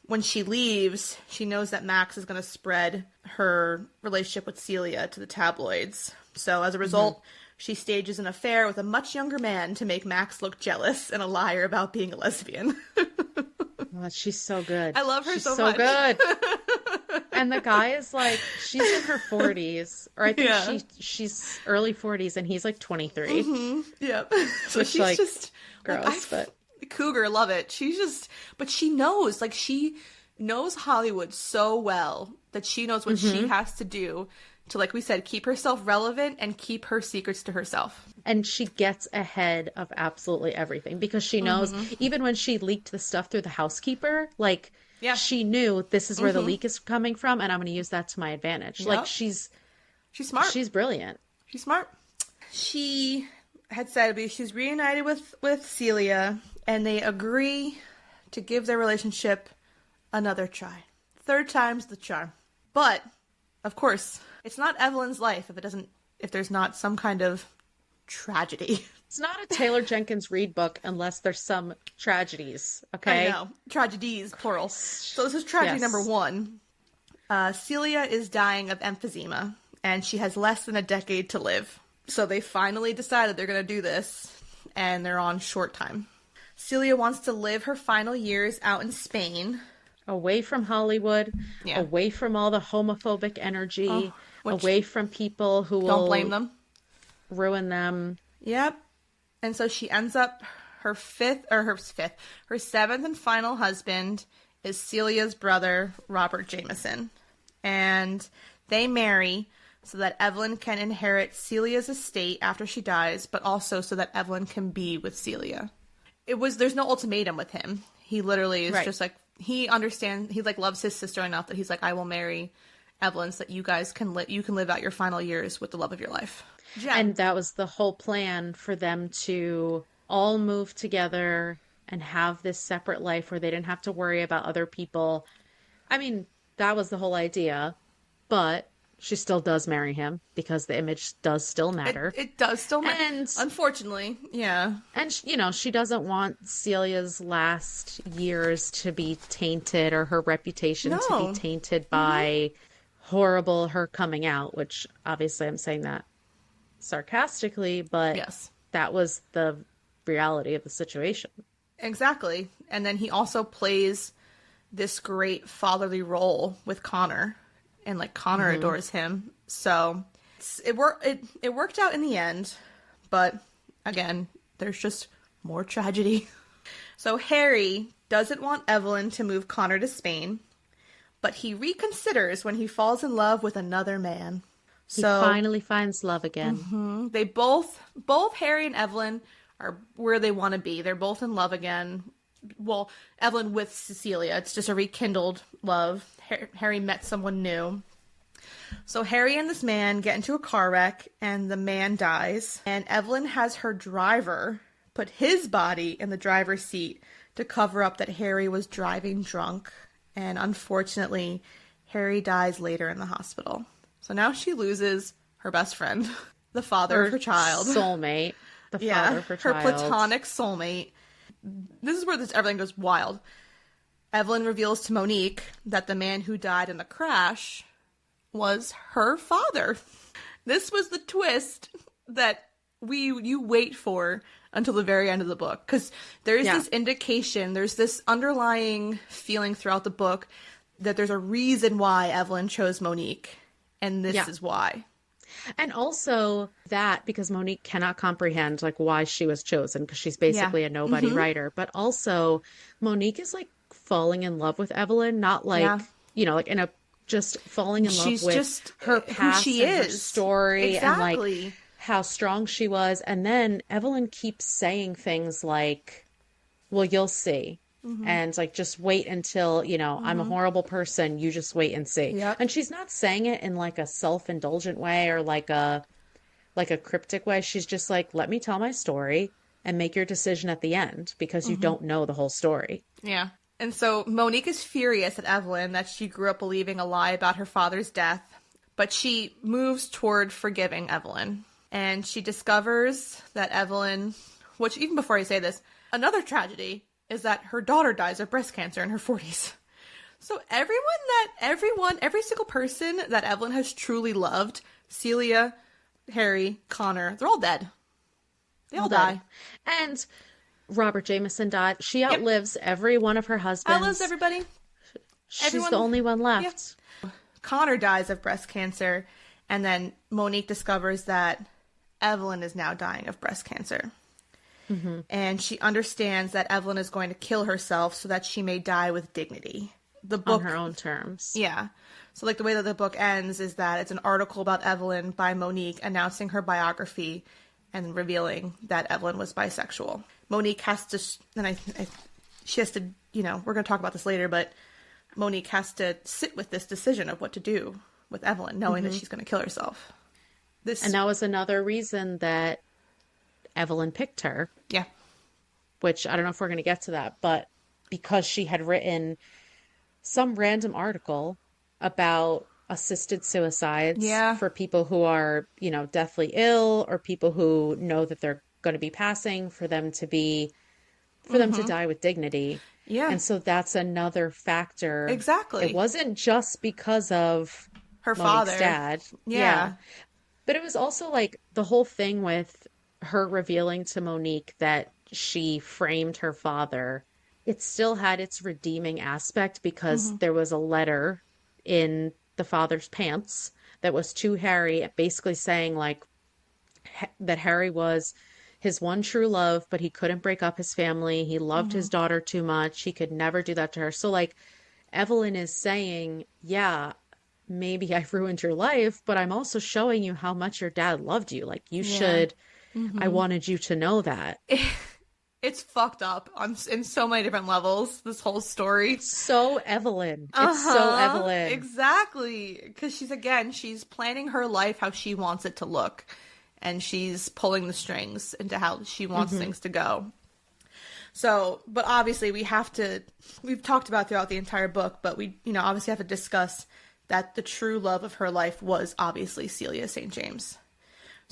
[SPEAKER 1] When she leaves, she knows that Max is going to spread her relationship with Celia to the tabloids. So as a result, she stages an affair with a much younger man to make Max look jealous and a liar about being a lesbian.
[SPEAKER 2] Oh, she's so good.
[SPEAKER 1] I love her
[SPEAKER 2] she's
[SPEAKER 1] so much.
[SPEAKER 2] Good. And the guy is like, she's in her 40s, or I think she's early 40s, and he's like 23.
[SPEAKER 1] Yep. So
[SPEAKER 2] Which,
[SPEAKER 1] she's
[SPEAKER 2] like,
[SPEAKER 1] just
[SPEAKER 2] gross, but
[SPEAKER 1] cougar, love it. She's just, but she knows, like, she knows Hollywood so well that she knows what she has to do to, like we said, keep herself relevant and keep her secrets to herself.
[SPEAKER 2] And she gets ahead of absolutely everything because she knows, even when she leaked the stuff through the housekeeper, like, she knew this is where the leak is coming from, and I'm going to use that to my advantage. Yep. Like, she's
[SPEAKER 1] smart.
[SPEAKER 2] She's brilliant.
[SPEAKER 1] She's smart. She had said she's reunited with Celia, and they agree to give their relationship another try. Third time's the charm. But, of course, it's not Evelyn's life if there's not some kind of tragedy.
[SPEAKER 2] It's not a Taylor Jenkins Reid book unless there's some tragedies, okay?
[SPEAKER 1] I know. Tragedies, plural. So this is tragedy number 1. Celia is dying of emphysema, and she has less than a decade to live. So they finally decided they're going to do this, and they're on short time. Celia wants to live her final years out in Spain.
[SPEAKER 2] Away from Hollywood, away from all the homophobic energy, away from people who
[SPEAKER 1] don't blame them,
[SPEAKER 2] ruin them.
[SPEAKER 1] Yep. And so she ends up, her seventh and final husband is Celia's brother, Robert Jameson. And they marry so that Evelyn can inherit Celia's estate after she dies, but also so that Evelyn can be with Celia. There's no ultimatum with him. He literally is just like, he understands, he, like, loves his sister enough that he's like, I will marry Evelyn so that you guys can live out your final years with the love of your life. Jen.
[SPEAKER 2] And that was the whole plan for them to all move together and have this separate life where they didn't have to worry about other people. I mean, that was the whole idea, but she still does marry him because the image does still matter.
[SPEAKER 1] It does still matter. And unfortunately, yeah.
[SPEAKER 2] And, she doesn't want Celia's last years to be tainted or her reputation to be tainted by her coming out, which obviously I'm saying that sarcastically, but that was the reality of the situation.
[SPEAKER 1] Exactly. And then he also plays this great fatherly role with Connor, and, like, Connor adores him. So it worked out in the end, but again, there's just more tragedy. So Harry doesn't want Evelyn to move Connor to Spain, but he reconsiders when he falls in love with another man.
[SPEAKER 2] He finally finds love again.
[SPEAKER 1] They both Harry and Evelyn are where they want to be. They're both in love again. Well, Evelyn with Cecilia. It's just a rekindled love. Harry met someone new. So Harry and this man get into a car wreck, and the man dies. And Evelyn has her driver put his body in the driver's seat to cover up that Harry was driving drunk. And unfortunately, Harry dies later in the hospital. So now she loses her best friend, the father of her child.
[SPEAKER 2] Soulmate. The father of her child.
[SPEAKER 1] Her platonic soulmate. This is where everything goes wild. Evelyn reveals to Monique that the man who died in the crash was her father. This was the twist that you wait for until the very end of the book. Because there's this indication, there's this underlying feeling throughout the book that there's a reason why Evelyn chose Monique. And this is why.
[SPEAKER 2] And also that because Monique cannot comprehend, like, why she was chosen, because she's basically a nobody writer. But also Monique is, like, falling in love with Evelyn, not like, like in a just falling in love with just her past who she and her story and, like, how strong she was. And then Evelyn keeps saying things like, well, you'll see. And, like, just wait until, I'm a horrible person. You just wait and see. Yep. And she's not saying it in, like, a self-indulgent way or like a like a cryptic way. She's just like, let me tell my story and make your decision at the end because you don't know the whole story.
[SPEAKER 1] Yeah. And so Monique is furious at Evelyn that she grew up believing a lie about her father's death, but she moves toward forgiving Evelyn. And she discovers that Evelyn, which even before I say this, another tragedy is that her daughter dies of breast cancer in her 40s. So every single person that Evelyn has truly loved, Celia, Harry, Connor, they're all dead. They all die.
[SPEAKER 2] And Robert Jameson died. She outlives every one of her husbands.
[SPEAKER 1] Outlives everybody.
[SPEAKER 2] She's the only one left.
[SPEAKER 1] Yeah. Connor dies of breast cancer, and then Monique discovers that Evelyn is now dying of breast cancer. And she understands that Evelyn is going to kill herself so that she may die with dignity. The book,
[SPEAKER 2] on her own terms.
[SPEAKER 1] Yeah. So like the way that the book ends is that it's an article about Evelyn by Monique announcing her biography and revealing that Evelyn was bisexual. Monique has to, she has to, we're going to talk about this later, but Monique has to sit with this decision of what to do with Evelyn, knowing that she's going to kill herself.
[SPEAKER 2] And that was another reason that Evelyn picked her.
[SPEAKER 1] Yeah.
[SPEAKER 2] Which I don't know if we're going to get to that, but because she had written some random article about assisted suicides for people who are, deathly ill or people who know that they're going to be passing, for them to die with dignity. Yeah. And so that's another factor.
[SPEAKER 1] Exactly.
[SPEAKER 2] It wasn't just because of
[SPEAKER 1] her
[SPEAKER 2] Monique's
[SPEAKER 1] father.
[SPEAKER 2] Dad. Yeah. But it was also like the whole thing with her revealing to Monique that she framed her father. It still had its redeeming aspect because there was a letter in the father's pants that was to Harry, basically saying like that Harry was his one true love, but he couldn't break up his family. He loved his daughter too much. He could never do that to her. So like Evelyn is saying, yeah, maybe I ruined your life, but I'm also showing you how much your dad loved you. Like you should, I wanted you to know that.
[SPEAKER 1] It's fucked up in so many different levels, this whole story.
[SPEAKER 2] So Evelyn. It's so Evelyn.
[SPEAKER 1] Exactly. Because she's planning her life how she wants it to look. And she's pulling the strings into how she wants things to go. So, but obviously we've talked about throughout the entire book, but we, obviously have to discuss that the true love of her life was obviously Celia St. James.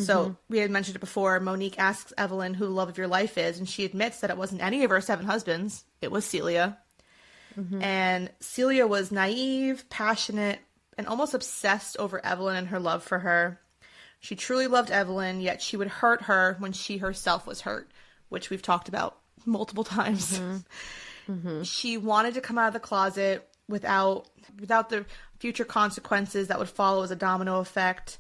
[SPEAKER 1] So we had mentioned it before. Monique asks Evelyn who the love of your life is, and she admits that it wasn't any of her 7 husbands. It was Celia. And Celia was naive, passionate, and almost obsessed over Evelyn and her love for her. She truly loved Evelyn, yet she would hurt her when she herself was hurt, which we've talked about multiple times. She wanted to come out of the closet without the future consequences that would follow as a domino effect.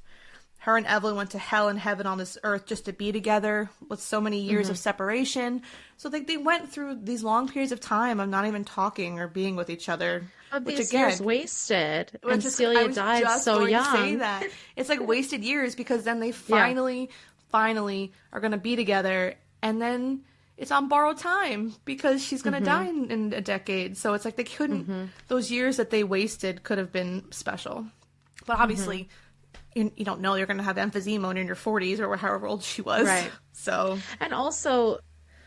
[SPEAKER 1] Her and Evelyn went to hell and heaven on this earth just to be together with so many years of separation. So they went through these long periods of time of not even talking or being with each other.
[SPEAKER 2] These years wasted. And Celia died so young.
[SPEAKER 1] To say that. It's like wasted years because then they finally are going to be together. And then it's on borrowed time because she's going to die in a decade. So it's like they couldn't, those years that they wasted could have been special. But obviously... You don't know you're going to have emphysema when you're in your 40s or however old she was.
[SPEAKER 2] Right.
[SPEAKER 1] So.
[SPEAKER 2] And also,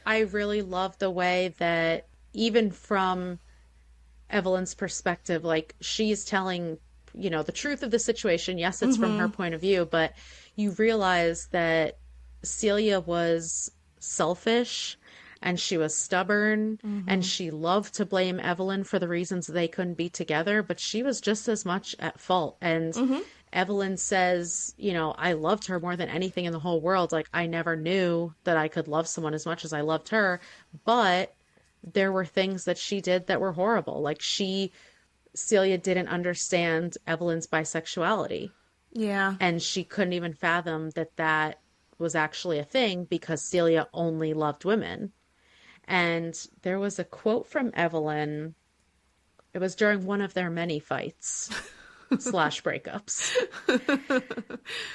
[SPEAKER 2] I really love the way that even from Evelyn's perspective, like she's telling, the truth of the situation. Yes, it's from her point of view, but you realize that Celia was selfish and she was stubborn and she loved to blame Evelyn for the reasons they couldn't be together, but she was just as much at fault. And Evelyn says, I loved her more than anything in the whole world. Like, I never knew that I could love someone as much as I loved her. But there were things that she did that were horrible. Like, Celia didn't understand Evelyn's bisexuality.
[SPEAKER 1] Yeah.
[SPEAKER 2] And she couldn't even fathom that was actually a thing because Celia only loved women. And there was a quote from Evelyn. It was during one of their many fights. / breakups.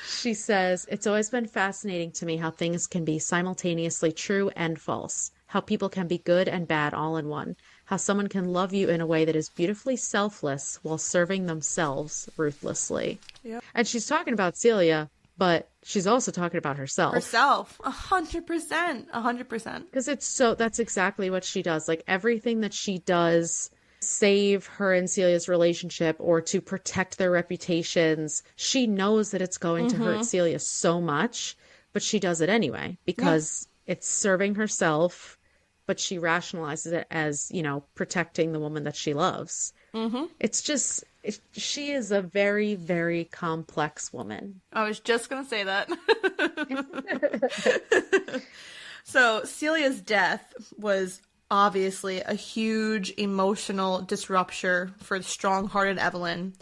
[SPEAKER 2] She says, "It's always been fascinating to me how things can be simultaneously true and false. How people can be good and bad all in one. How someone can love you in a way that is beautifully selfless while serving themselves ruthlessly." Yep. And she's talking about Celia. but she's also talking about herself.
[SPEAKER 1] Herself. 100%. 100%.
[SPEAKER 2] Because that's exactly what she does. Like everything that she does save her and Celia's relationship or to protect their reputations, she knows that it's going to hurt Celia so much, but she does it anyway because it's serving herself, but she rationalizes it as, protecting the woman that she loves. It's just, she is a very, very complex woman.
[SPEAKER 1] I was just going to say that. So Celia's death was obviously a huge emotional disruption for the strong-hearted Evelyn.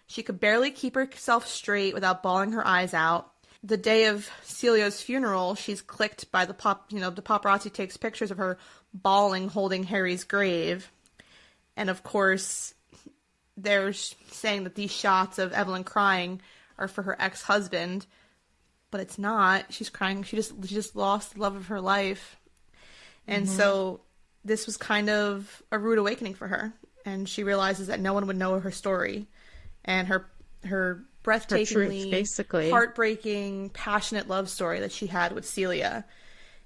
[SPEAKER 1] She could barely keep herself straight without bawling her eyes out. The day of Celia's funeral, she's clicked by the paparazzi takes pictures of her bawling, holding Harry's grave. And of course, they're saying that these shots of Evelyn crying are for her ex-husband, but it's not. She's crying. She just lost the love of her life. And so this was kind of a rude awakening for her. And she realizes that no one would know her story. And her breathtakingly,
[SPEAKER 2] basically,
[SPEAKER 1] heartbreaking, passionate love story that she had with Celia.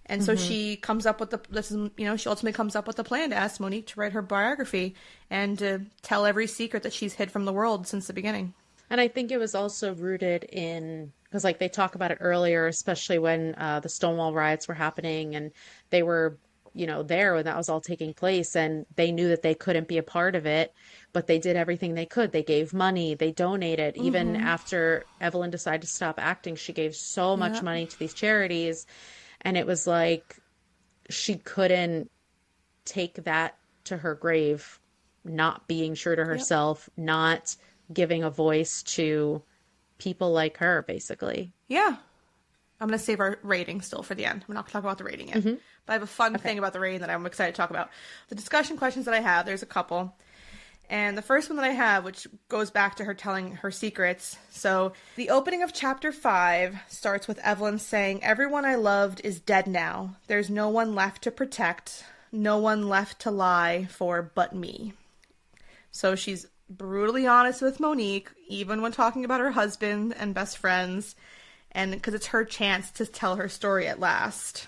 [SPEAKER 1] And so she comes up with she ultimately comes up with the plan to ask Monique to write her biography and to tell every secret that she's hid from the world since the beginning.
[SPEAKER 2] And I think it was also rooted in, because they talk about it earlier, especially when the Stonewall riots were happening and they were there when that was all taking place, and they knew that they couldn't be a part of it, but they did everything they could. They gave money, they donated. Even after Evelyn decided to stop acting, she gave so much money to these charities, and it was like she couldn't take that to her grave, not being true to herself, not giving a voice to people like her, basically.
[SPEAKER 1] Yeah. I'm going to save our rating still for the end. We're not going to talk about the rating yet. But I have a fun thing about the rating that I'm excited to talk about. The discussion questions that I have, there's a couple. And the first one that I have, which goes back to her telling her secrets. So the opening of chapter 5 starts with Evelyn saying, "Everyone I loved is dead now. There's no one left to protect. No one left to lie for but me." So she's brutally honest with Monique, even when talking about her husband and best friends. And because it's her chance to tell her story at last.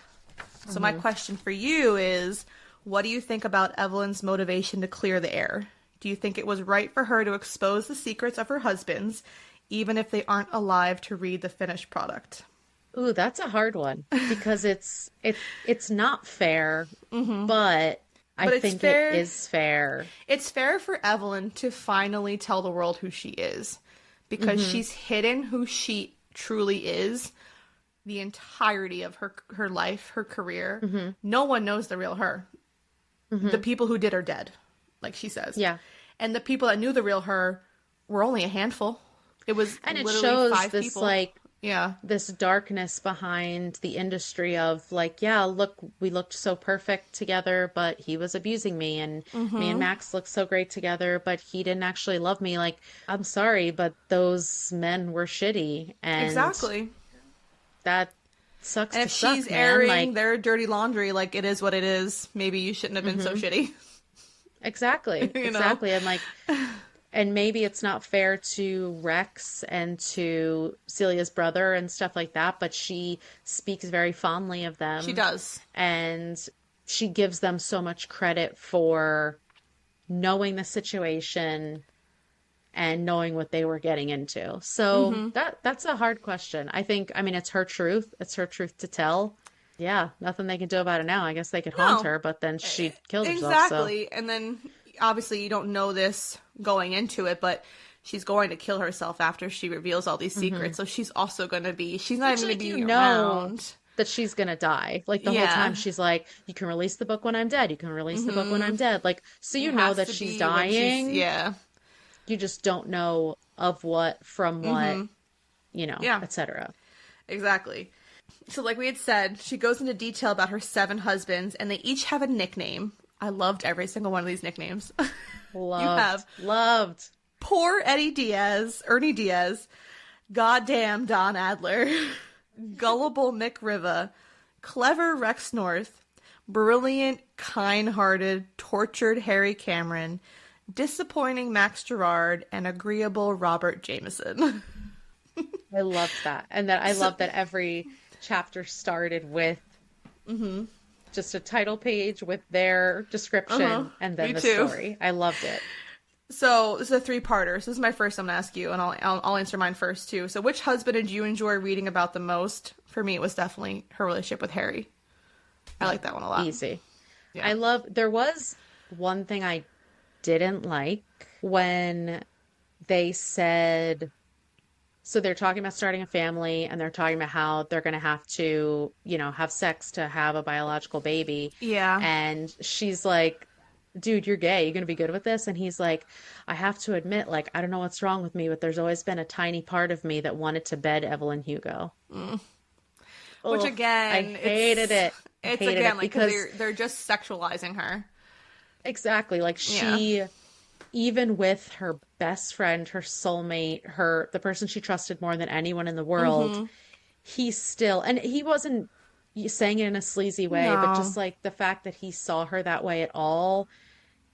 [SPEAKER 1] So my question for you is, what do you think about Evelyn's motivation to clear the air? Do you think it was right for her to expose the secrets of her husbands, even if they aren't alive to read the finished product?
[SPEAKER 2] Ooh, that's a hard one because it's not fair, but I think it is fair.
[SPEAKER 1] It's fair for Evelyn to finally tell the world who she is, because she's hidden who she truly is the entirety of her life, her career. No one knows the real her. The people who did are dead, like she says.
[SPEAKER 2] Yeah.
[SPEAKER 1] And the people that knew the real her were only a handful. It was
[SPEAKER 2] and it
[SPEAKER 1] literally
[SPEAKER 2] shows
[SPEAKER 1] 5
[SPEAKER 2] this
[SPEAKER 1] people.
[SPEAKER 2] This darkness behind the industry of look, we looked so perfect together, but he was abusing me, and me and Max looked so great together, but he didn't actually love me. Like, I'm sorry, but those men were shitty, and
[SPEAKER 1] exactly, that
[SPEAKER 2] sucks.
[SPEAKER 1] And if she's airing their dirty laundry, like, it is what it is. Maybe you shouldn't have been so shitty.
[SPEAKER 2] Exactly. Exactly. And and maybe it's not fair to Rex and to Celia's brother and stuff like that, but she speaks very fondly of them.
[SPEAKER 1] She does.
[SPEAKER 2] And she gives them so much credit for knowing the situation and knowing what they were getting into. So that's a hard question. I think, it's her truth. It's her truth to tell. Yeah, nothing they can do about it now. I guess they could haunt her, but then she killed herself.
[SPEAKER 1] Exactly. So. And then, obviously, you don't know this going into it, but she's going to kill herself after she reveals all these secrets. So she's also going to be, she's not even going to be around.
[SPEAKER 2] That she's going to die. Like, the whole time she's like, you can release the book when I'm dead. You can release the book when I'm dead. Like, so you know that she's dying. You just don't know of what, from what, etc.
[SPEAKER 1] Exactly. So like we had said, she goes into detail about her 7 husbands, and they each have a nickname. I loved every single one of these nicknames.
[SPEAKER 2] Loved.
[SPEAKER 1] Poor Ernie Diaz, Goddamn Don Adler, Gullible Mick Riva, Clever Rex North, Brilliant, Kind-hearted, Tortured Harry Cameron, Disappointing Max Gerard, and Agreeable Robert Jameson.
[SPEAKER 2] I loved that. And that I love that every chapter started with just a title page with their description and then
[SPEAKER 1] Me
[SPEAKER 2] the
[SPEAKER 1] too.
[SPEAKER 2] story. I loved it.
[SPEAKER 1] So it's a three-parter. So this is my first I'm going to ask you, and I'll answer mine first, too. So which husband did you enjoy reading about the most? For me, it was definitely her relationship with Harry. I like that one a lot.
[SPEAKER 2] Easy.
[SPEAKER 1] Yeah.
[SPEAKER 2] There was one thing I didn't like when they said, so they're talking about starting a family and they're talking about how they're going to have to, have sex to have a biological baby.
[SPEAKER 1] Yeah.
[SPEAKER 2] And she's like, dude, you're gay. You going to be good with this? And he's like, I have to admit, like, I don't know what's wrong with me, but there's always been a tiny part of me that wanted to bed Evelyn Hugo.
[SPEAKER 1] Which
[SPEAKER 2] Ugh,
[SPEAKER 1] again,
[SPEAKER 2] I hated it.
[SPEAKER 1] It's
[SPEAKER 2] hated
[SPEAKER 1] again
[SPEAKER 2] it
[SPEAKER 1] like because they're just sexualizing her.
[SPEAKER 2] Exactly. Like she, even with her best friend, her soulmate, the person she trusted more than anyone in the world, he still, and he wasn't saying it in a sleazy way, but just like the fact that he saw her that way at all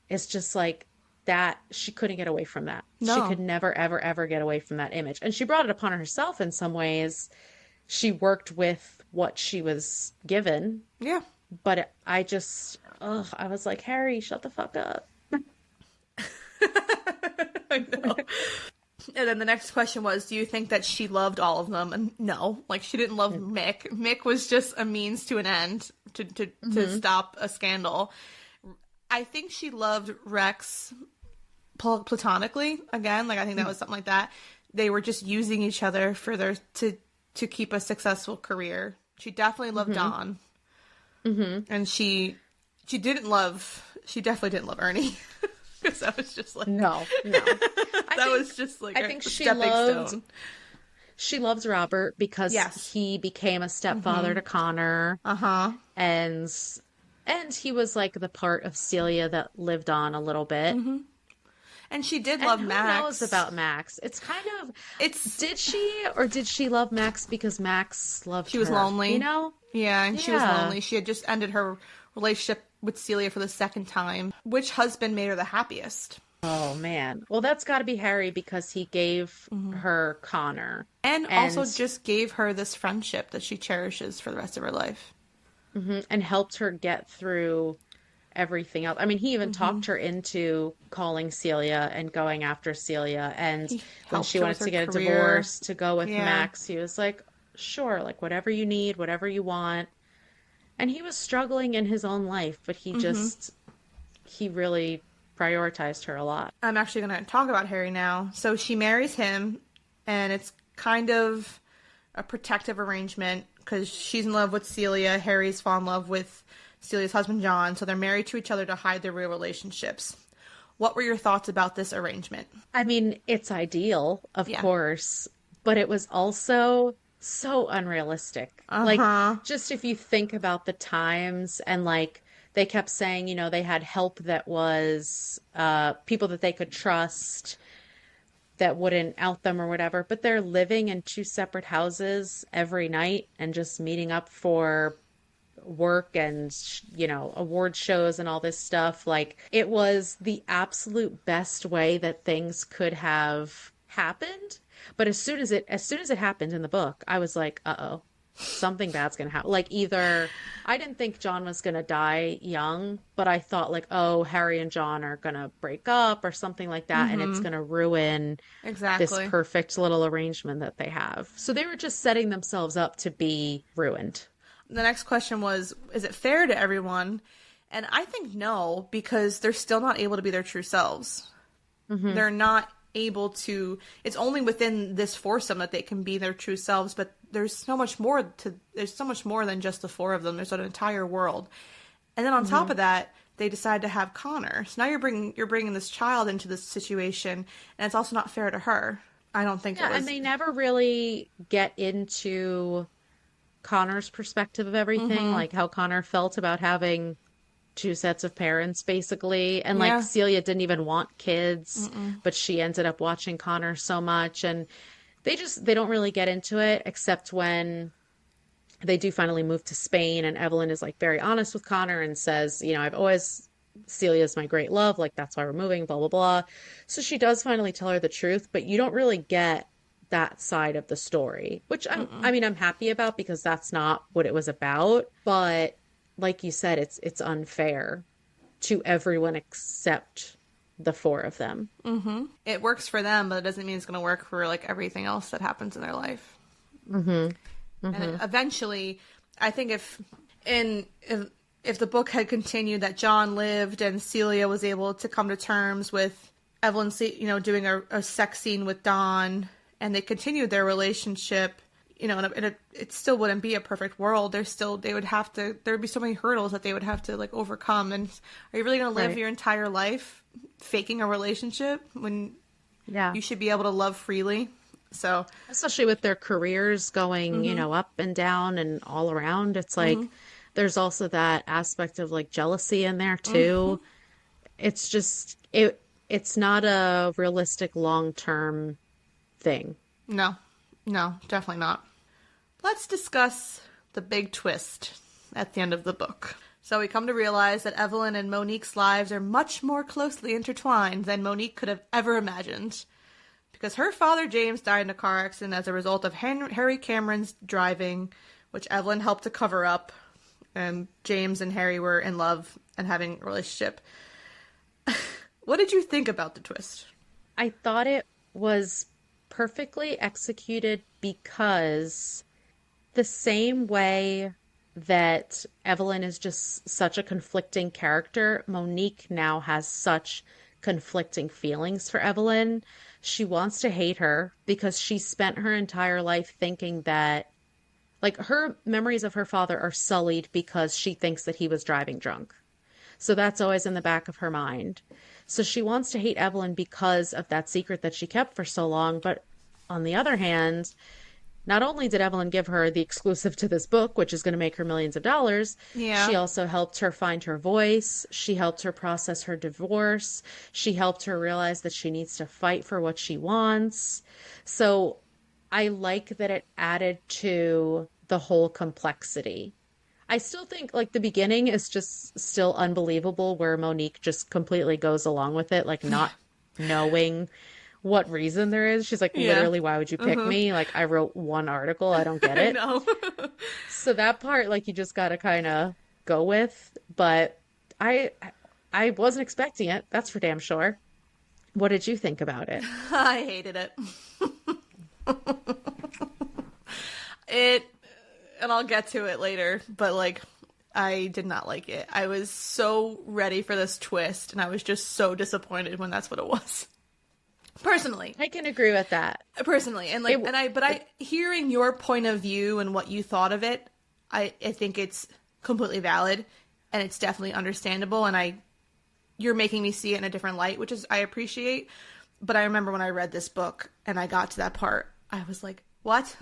[SPEAKER 2] is just like that. She couldn't get away from that.
[SPEAKER 1] No.
[SPEAKER 2] She could never, ever, ever get away from that image. And she brought it upon herself in some ways. She worked with what she was given.
[SPEAKER 1] Yeah.
[SPEAKER 2] But I was like, Harry, shut the fuck up.
[SPEAKER 1] I know. And then the next question was, do you think that she loved all of them? And no, like she didn't love Mick. Mick was just a means to an end to stop a scandal. I think she loved Rex platonically. Again, like I think that was something like that. They were just using each other for to keep a successful career. She definitely loved Dawn. And she definitely didn't love Ernie. Because that was just like
[SPEAKER 2] no.
[SPEAKER 1] was just like
[SPEAKER 2] I
[SPEAKER 1] a
[SPEAKER 2] think
[SPEAKER 1] stepping stone.
[SPEAKER 2] She loves Robert because he became a stepfather to Connor. And he was like the part of Celia that lived on a little bit.
[SPEAKER 1] And she did love Max.
[SPEAKER 2] Who knows about Max? Did she love Max because Max loved her?
[SPEAKER 1] She was lonely. Yeah, and she was
[SPEAKER 2] Yeah.
[SPEAKER 1] lonely. She had just ended her relationship with Celia for the second time. Which husband made her the happiest?
[SPEAKER 2] Oh, man. Well, that's got to be Harry because he gave her Connor.
[SPEAKER 1] And also just gave her this friendship that she cherishes for the rest of her life.
[SPEAKER 2] And helped her get through everything else. I mean, he even talked her into calling Celia and going after Celia. And when she wanted to get a divorce to go with Max, he was like, sure, like whatever you need, whatever you want. And he was struggling in his own life, but he really prioritized her a lot.
[SPEAKER 1] I'm actually going to talk about Harry now. So she marries him, and it's kind of a protective arrangement because she's in love with Celia. Harry's fallen in love with Celia's husband, John. So they're married to each other to hide their real relationships. What were your thoughts about this arrangement?
[SPEAKER 2] I mean, it's ideal, of course, but it was also so unrealistic. Like, just if you think about the times and like, they kept saying, they had help that was people that they could trust that wouldn't out them or whatever, but they're living in two separate houses every night and just meeting up for work and, award shows and all this stuff. Like, it was the absolute best way that things could have happened. But as soon as it happened in the book, I was like, uh-oh, something bad's gonna happen. Like, either I didn't think John was gonna die young, but I thought like, oh, Harry and John are gonna break up or something like that, and it's gonna ruin this perfect little arrangement that they have. So they were just setting themselves up to be ruined.
[SPEAKER 1] The next question was, is it fair to everyone? And I think no, because they're still not able to be their true selves. They're not able to, it's only within this foursome that they can be their true selves, but there's so much more than just the four of them. There's an entire world. And then on top of that, they decide to have Connor. So now you're bringing this child into this situation, and it's also not fair to her. I don't think it was.
[SPEAKER 2] And they never really get into Connor's perspective of everything, like how Connor felt about having two sets of parents, basically. And like Celia didn't even want kids, but she ended up watching Connor so much. And they don't really get into it, except when they do finally move to Spain, and Evelyn is like very honest with Connor and says, Celia's my great love, like that's why we're moving, blah blah blah. So she does finally tell her the truth, but you don't really get that side of the story, which I'm happy about because that's not what it was about. But like you said, it's unfair to everyone except the four of them.
[SPEAKER 1] Mm-hmm. It works for them, but it doesn't mean it's going to work for like everything else that happens in their life.
[SPEAKER 2] Mm-hmm. Mm-hmm.
[SPEAKER 1] And eventually, I think if the book had continued, that John lived and Celia was able to come to terms with Evelyn, doing a sex scene with Don, and they continued their relationship, and it still wouldn't be a perfect world. There'd be so many hurdles that they would have to like overcome. And are you really going to live your entire life faking a relationship when you should be able to love freely? So,
[SPEAKER 2] especially with their careers going, up and down and all around, it's like, there's also that aspect of like jealousy in there too. It's just, it's not a realistic long-term thing.
[SPEAKER 1] No, definitely not. Let's discuss the big twist at the end of the book. So we come to realize that Evelyn and Monique's lives are much more closely intertwined than Monique could have ever imagined. Because her father, James, died in a car accident as a result of Harry Cameron's driving, which Evelyn helped to cover up. And James and Harry were in love and having a relationship. What did you think about the twist?
[SPEAKER 2] I thought it was perfectly executed because the same way that Evelyn is just such a conflicting character, Monique now has such conflicting feelings for Evelyn. She wants to hate her because she spent her entire life thinking that, like, her memories of her father are sullied because she thinks that he was driving drunk. So that's always in the back of her mind. So she wants to hate Evelyn because of that secret that she kept for so long. But on the other hand, not only did Evelyn give her the exclusive to this book, which is going to make her millions of dollars, she also helped her find her voice. She helped her process her divorce. She helped her realize that she needs to fight for what she wants. So I like that it added to the whole complexity. I still think like the beginning is just still unbelievable where Monique just completely goes along with it, like not knowing what reason there is. She's like, literally, why would you pick me? Like, I wrote one article. I don't get it.
[SPEAKER 1] I know.
[SPEAKER 2] So that part, like, you just got to kind of go with. But I wasn't expecting it. That's for damn sure. What did you think about it?
[SPEAKER 1] I hated it. And I'll get to it later, but like, I did not like it. I was so ready for this twist, and I was just so disappointed when that's what it was. Personally.
[SPEAKER 2] I can agree with that.
[SPEAKER 1] Personally. And like, hearing your point of view and what you thought of it, I think it's completely valid, and it's definitely understandable, and you're making me see it in a different light, which is, I appreciate. But I remember when I read this book and I got to that part, I was like, what?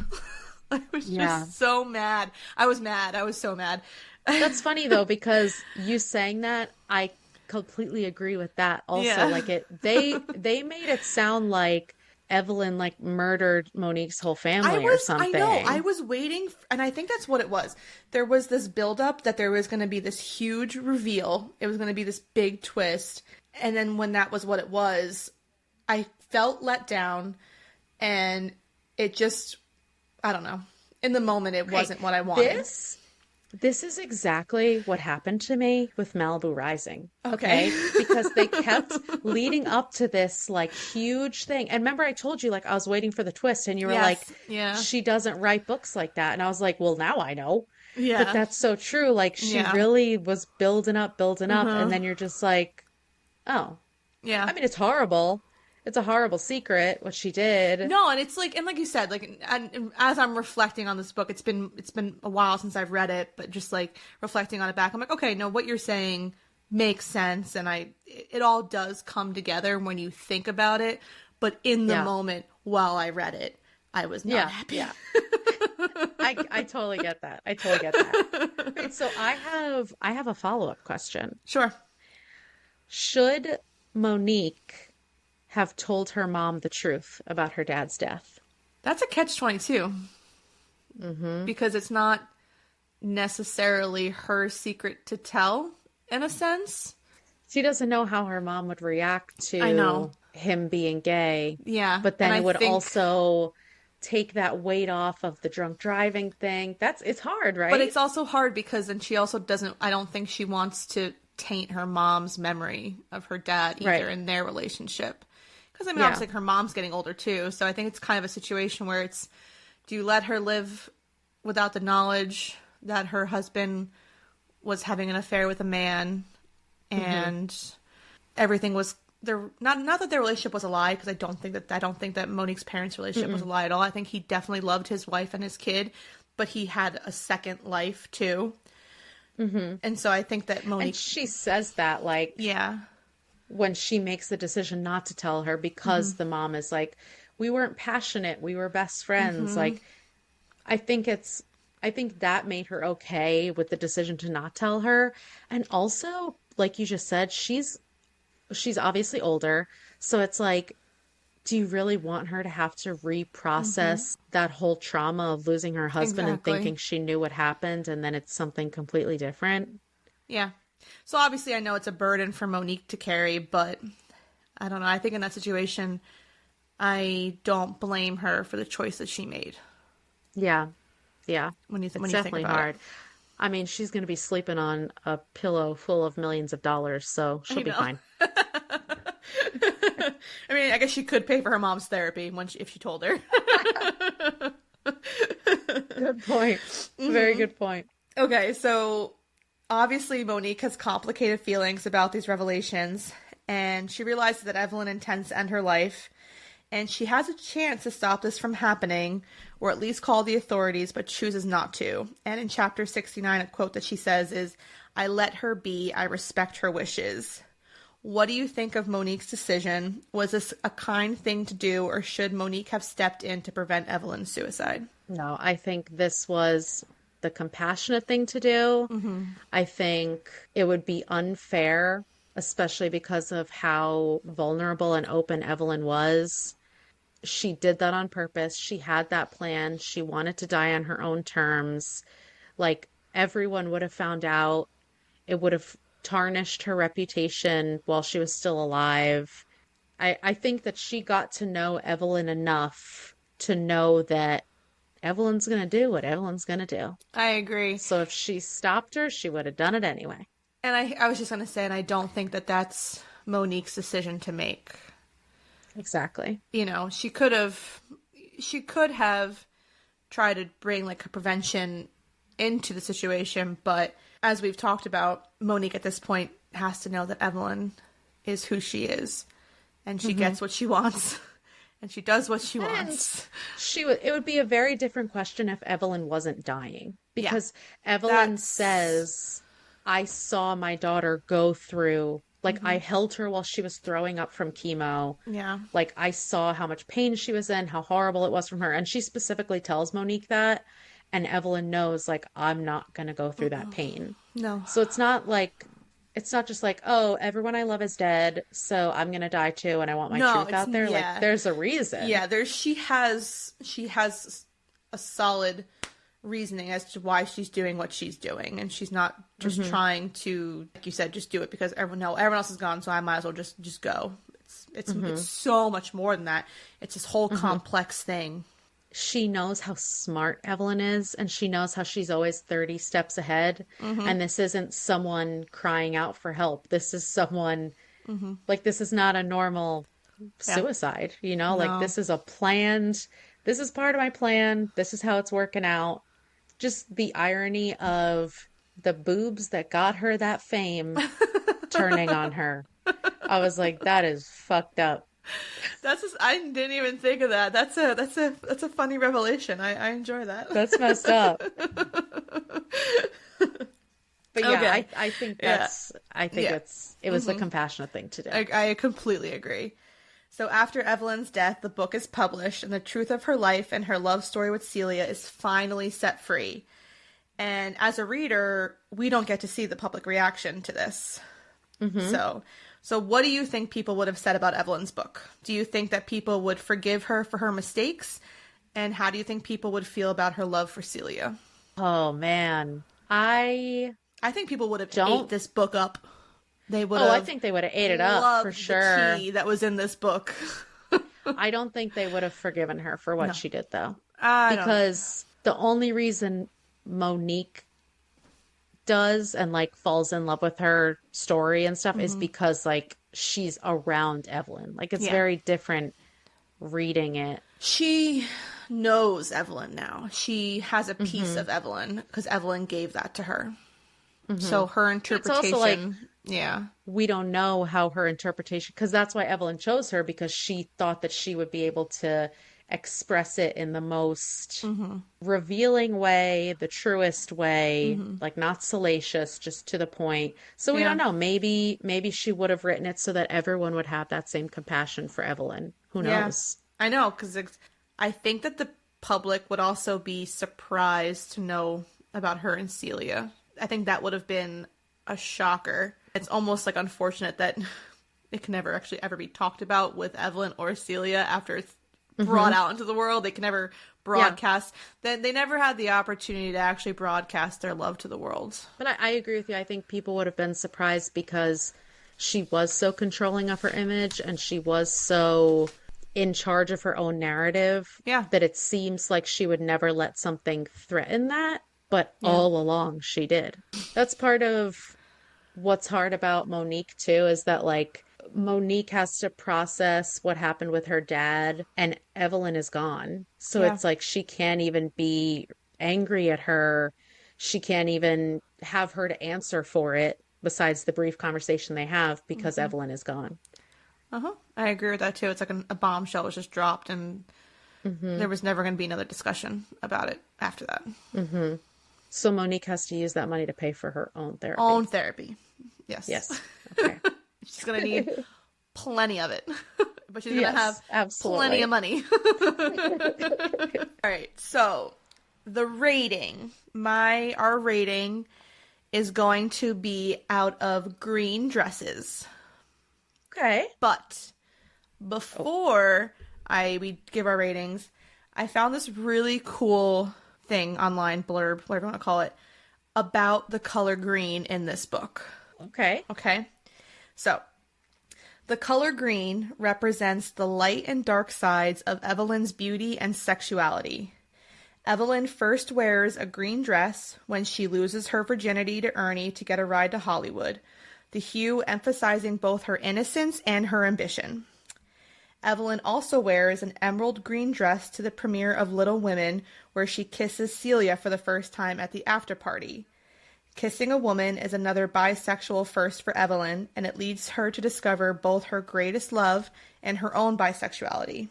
[SPEAKER 1] I was just so mad. I was mad. I was so mad.
[SPEAKER 2] That's funny though, because you saying that, I completely agree with that also.
[SPEAKER 1] Yeah.
[SPEAKER 2] Like they made it sound like Evelyn like murdered Monique's whole family or something.
[SPEAKER 1] I know. I was waiting, and I think that's what it was. There was this buildup that there was going to be this huge reveal. It was going to be this big twist. And then when that was what it was, I felt let down, and it just, I don't know. In the moment, it wasn't what I wanted.
[SPEAKER 2] This is exactly what happened to me with Malibu Rising. Okay. Because they kept leading up to this like huge thing. And remember I told you like I was waiting for the twist and you were like, she doesn't write books like that. And I was like, well, now I know. Yeah. But that's so true. Like she really was building up. And then you're just like, oh. Yeah. I mean, it's horrible. It's a horrible secret what she did.
[SPEAKER 1] No, and it's like, and like you said, like, and as I'm reflecting on this book, it's been a while since I've read it, but just like reflecting on it back, I'm like, okay, no, what you're saying makes sense, and it all does come together when you think about it. But in the moment while I read it, I was not happy. Yeah.
[SPEAKER 2] I totally get that. Right, so I have a follow-up question.
[SPEAKER 1] Sure.
[SPEAKER 2] Should Monique have told her mom the truth about her dad's death?
[SPEAKER 1] That's a catch-22. Mm-hmm. Because it's not necessarily her secret to tell, in a sense.
[SPEAKER 2] She doesn't know how her mom would react to him being gay.
[SPEAKER 1] Yeah.
[SPEAKER 2] But then it would also take that weight off of the drunk driving thing. It's hard, right?
[SPEAKER 1] But it's also hard because then she also doesn't, I don't think she wants to taint her mom's memory of her dad either in their relationship. Because, I mean, obviously her mom's getting older too. So I think it's kind of a situation where it's, do you let her live without the knowledge that her husband was having an affair with a man and everything was there? Not that their relationship was a lie, because I don't think that Monique's parents' relationship was a lie at all. I think he definitely loved his wife and his kid, but he had a second life too. And so I think that Monique,
[SPEAKER 2] and she says that, like, when she makes the decision not to tell her, because the mom is like, we weren't passionate, we were best friends. Like, I think that made her okay with the decision to not tell her. And also, like you just said, she's obviously older. So it's like, do you really want her to have to reprocess that whole trauma of losing her husband and thinking she knew what happened and then it's something completely different?
[SPEAKER 1] Yeah. So obviously I know it's a burden for Monique to carry, but I don't know. I think in that situation, I don't blame her for the choice that she made.
[SPEAKER 2] Yeah. Yeah.
[SPEAKER 1] When you
[SPEAKER 2] definitely
[SPEAKER 1] think about
[SPEAKER 2] hard.
[SPEAKER 1] it.
[SPEAKER 2] I mean, she's going to be sleeping on a pillow full of millions of dollars, so she'll be fine.
[SPEAKER 1] I mean, I guess she could pay for her mom's therapy if she told her.
[SPEAKER 2] Good point. Very good point.
[SPEAKER 1] Okay, so obviously Monique has complicated feelings about these revelations, and she realizes that Evelyn intends to end her life, and she has a chance to stop this from happening, or at least call the authorities, but chooses not to. And in chapter 69, a quote that she says is, "I let her be, I respect her wishes." What do you think of Monique's decision? Was this a kind thing to do, or should Monique have stepped in to prevent Evelyn's suicide?
[SPEAKER 2] No, I think this was the compassionate thing to do. I think it would be unfair, especially because of how vulnerable and open Evelyn was. She did that on purpose. She had that plan. She wanted to die on her own terms. Like, everyone would have found out. It would have tarnished her reputation while she was still alive. I think that she got to know Evelyn enough to know that Evelyn's going to do what Evelyn's going to do.
[SPEAKER 1] I agree.
[SPEAKER 2] So if she stopped her, she would have done it anyway.
[SPEAKER 1] And I was just going to say, and I don't think that that's Monique's decision to make.
[SPEAKER 2] Exactly.
[SPEAKER 1] You know, she could have tried to bring like a prevention into the situation, but as we've talked about, Monique at this point has to know that Evelyn is who she is, and she gets what she wants, and she does what she wants.
[SPEAKER 2] It would be a very different question if Evelyn wasn't dying, because Evelyn says, I saw my daughter go through, like, I held her while she was throwing up from chemo.
[SPEAKER 1] Yeah.
[SPEAKER 2] Like, I saw how much pain she was in, how horrible it was from her. And she specifically tells Monique that. And Evelyn knows, like, I'm not going to go through that pain.
[SPEAKER 1] No.
[SPEAKER 2] So it's not just like, oh, everyone I love is dead, so I'm going to die too, and I want my truth out there. Yeah. Like, there's a reason.
[SPEAKER 1] Yeah, she has a solid reasoning as to why she's doing what she's doing, and she's not just trying to, like you said, just do it because everyone else is gone, so I might as well just go. It's so much more than that. It's this whole complex thing.
[SPEAKER 2] She knows how smart Evelyn is, and she knows how she's always 30 steps ahead. And this isn't someone crying out for help. This is someone, like, this is not a normal suicide, you know? No. Like, this is this is part of my plan. This is how it's working out. Just the irony of the boobs that got her that fame turning on her. I was like, that is fucked up.
[SPEAKER 1] I didn't even think of that. That's a funny revelation. I enjoy that.
[SPEAKER 2] That's messed up. But yeah, okay. I think it was the compassionate thing to do.
[SPEAKER 1] I completely agree. So after Evelyn's death, the book is published, and the truth of her life and her love story with Celia is finally set free. And as a reader, we don't get to see the public reaction to this. So what do you think people would have said about Evelyn's book? Do you think that people would forgive her for her mistakes? And how do you think people would feel about her love for Celia?
[SPEAKER 2] Oh, man. I
[SPEAKER 1] think people would have ate this book up. They would.
[SPEAKER 2] I think they would have ate it up for sure.
[SPEAKER 1] The tea that was in this book.
[SPEAKER 2] I don't think they would have forgiven her for what
[SPEAKER 1] No.
[SPEAKER 2] she did, though.
[SPEAKER 1] I don't think so.
[SPEAKER 2] Because the only reason Monique does and like falls in love with her story and stuff is because like she's around Evelyn. Like it's
[SPEAKER 1] Yeah.
[SPEAKER 2] very different reading it.
[SPEAKER 1] She knows Evelyn now. She has a piece of Evelyn because Evelyn gave that to her. So her interpretation,
[SPEAKER 2] It's also like
[SPEAKER 1] yeah.
[SPEAKER 2] we don't know how her interpretation, because that's why Evelyn chose her, because she thought that she would be able to express it in the most revealing way, the truest way, like not salacious, just to the point. So we
[SPEAKER 1] Yeah.
[SPEAKER 2] don't know. Maybe she would have written it so that everyone would have that same compassion for Evelyn. Who knows?
[SPEAKER 1] I know, because I think that the public would also be surprised to know about her and Celia. I think that would have been a shocker. It's almost like unfortunate that it can never actually ever be talked about with Evelyn or Celia after it's brought out into the world. They can never broadcast. They never had the opportunity to actually broadcast their love to the world.
[SPEAKER 2] But I agree with you. I think people would have been surprised because she was so controlling of her image and she was so in charge of her own narrative that it seems like she would never let something threaten that. But all along she did. That's part of what's hard about Monique too, is that like Monique has to process what happened with her dad and Evelyn is gone. So it's like she can't even be angry at her. She can't even have her to answer for it besides the brief conversation they have because Evelyn is gone.
[SPEAKER 1] I agree with that too. It's like a bombshell was just dropped and there was never going to be another discussion about it after that.
[SPEAKER 2] So Monique has to use that money to pay for her own therapy.
[SPEAKER 1] Own therapy. Yes.
[SPEAKER 2] Yes. Okay.
[SPEAKER 1] She's going to need plenty of it. But she's going to have plenty of money. All right. So the rating. Our rating is going to be out of green dresses.
[SPEAKER 2] Okay.
[SPEAKER 1] But before we give our ratings, I found this really cool thing online, blurb, whatever you want to call it, about the color green in this book.
[SPEAKER 2] Okay.
[SPEAKER 1] So, the color green represents the light and dark sides of Evelyn's beauty and sexuality. Evelyn first wears a green dress when she loses her virginity to Ernie to get a ride to Hollywood, the hue emphasizing both her innocence and her ambition. Evelyn also wears an emerald green dress to the premiere of Little Women, where she kisses Celia for the first time at the after party. Kissing a woman is another bisexual first for Evelyn, and it leads her to discover both her greatest love and her own bisexuality.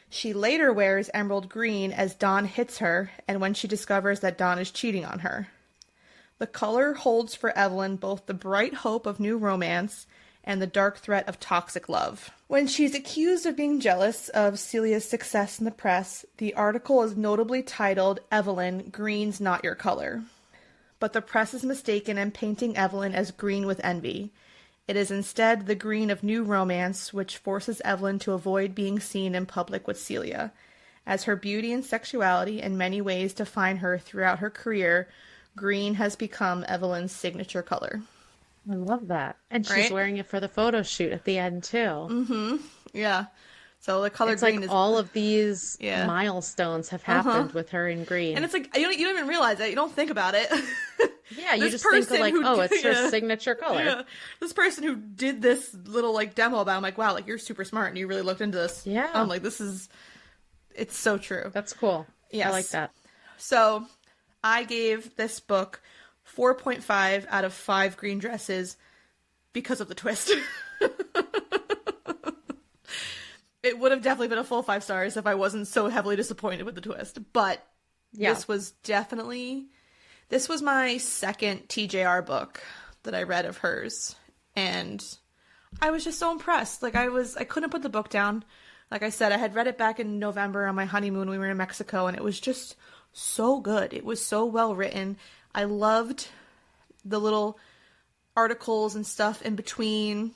[SPEAKER 1] She later wears emerald green as Don hits her, and when she discovers that Don is cheating on her. The color holds for Evelyn both the bright hope of new romance and the dark threat of toxic love. When she's accused of being jealous of Celia's success in the press, the article is notably titled, "Evelyn, Green's Not Your Color." But the press is mistaken in painting Evelyn as green with envy. It is instead the green of new romance, which forces Evelyn to avoid being seen in public with Celia. As her beauty and sexuality in many ways define her throughout her career, green has become Evelyn's signature color.
[SPEAKER 2] I love that. And she's wearing it for the photo shoot at the end, too.
[SPEAKER 1] Yeah. So the color
[SPEAKER 2] it's
[SPEAKER 1] green
[SPEAKER 2] like
[SPEAKER 1] is...
[SPEAKER 2] all of these milestones have happened with her in green.
[SPEAKER 1] And it's like, you don't even realize it. You don't think about it.
[SPEAKER 2] Yeah, you just think of like, it's her signature color.
[SPEAKER 1] Yeah. This person who did this little like demo about it, I'm like, wow, like you're super smart and you really looked into this.
[SPEAKER 2] Yeah.
[SPEAKER 1] I'm like, it's so true.
[SPEAKER 2] That's cool.
[SPEAKER 1] Yes.
[SPEAKER 2] I like that.
[SPEAKER 1] So I gave this book 4.5 out of 5 green dresses because of the twist. It would have definitely been a full 5 stars if I wasn't so heavily disappointed with the twist. But this was my second TJR book that I read of hers. And I was just so impressed. Like I couldn't put the book down. Like I said, I had read it back in November on my honeymoon when we were in Mexico, and it was just so good. It was so well written. I loved the little articles and stuff in between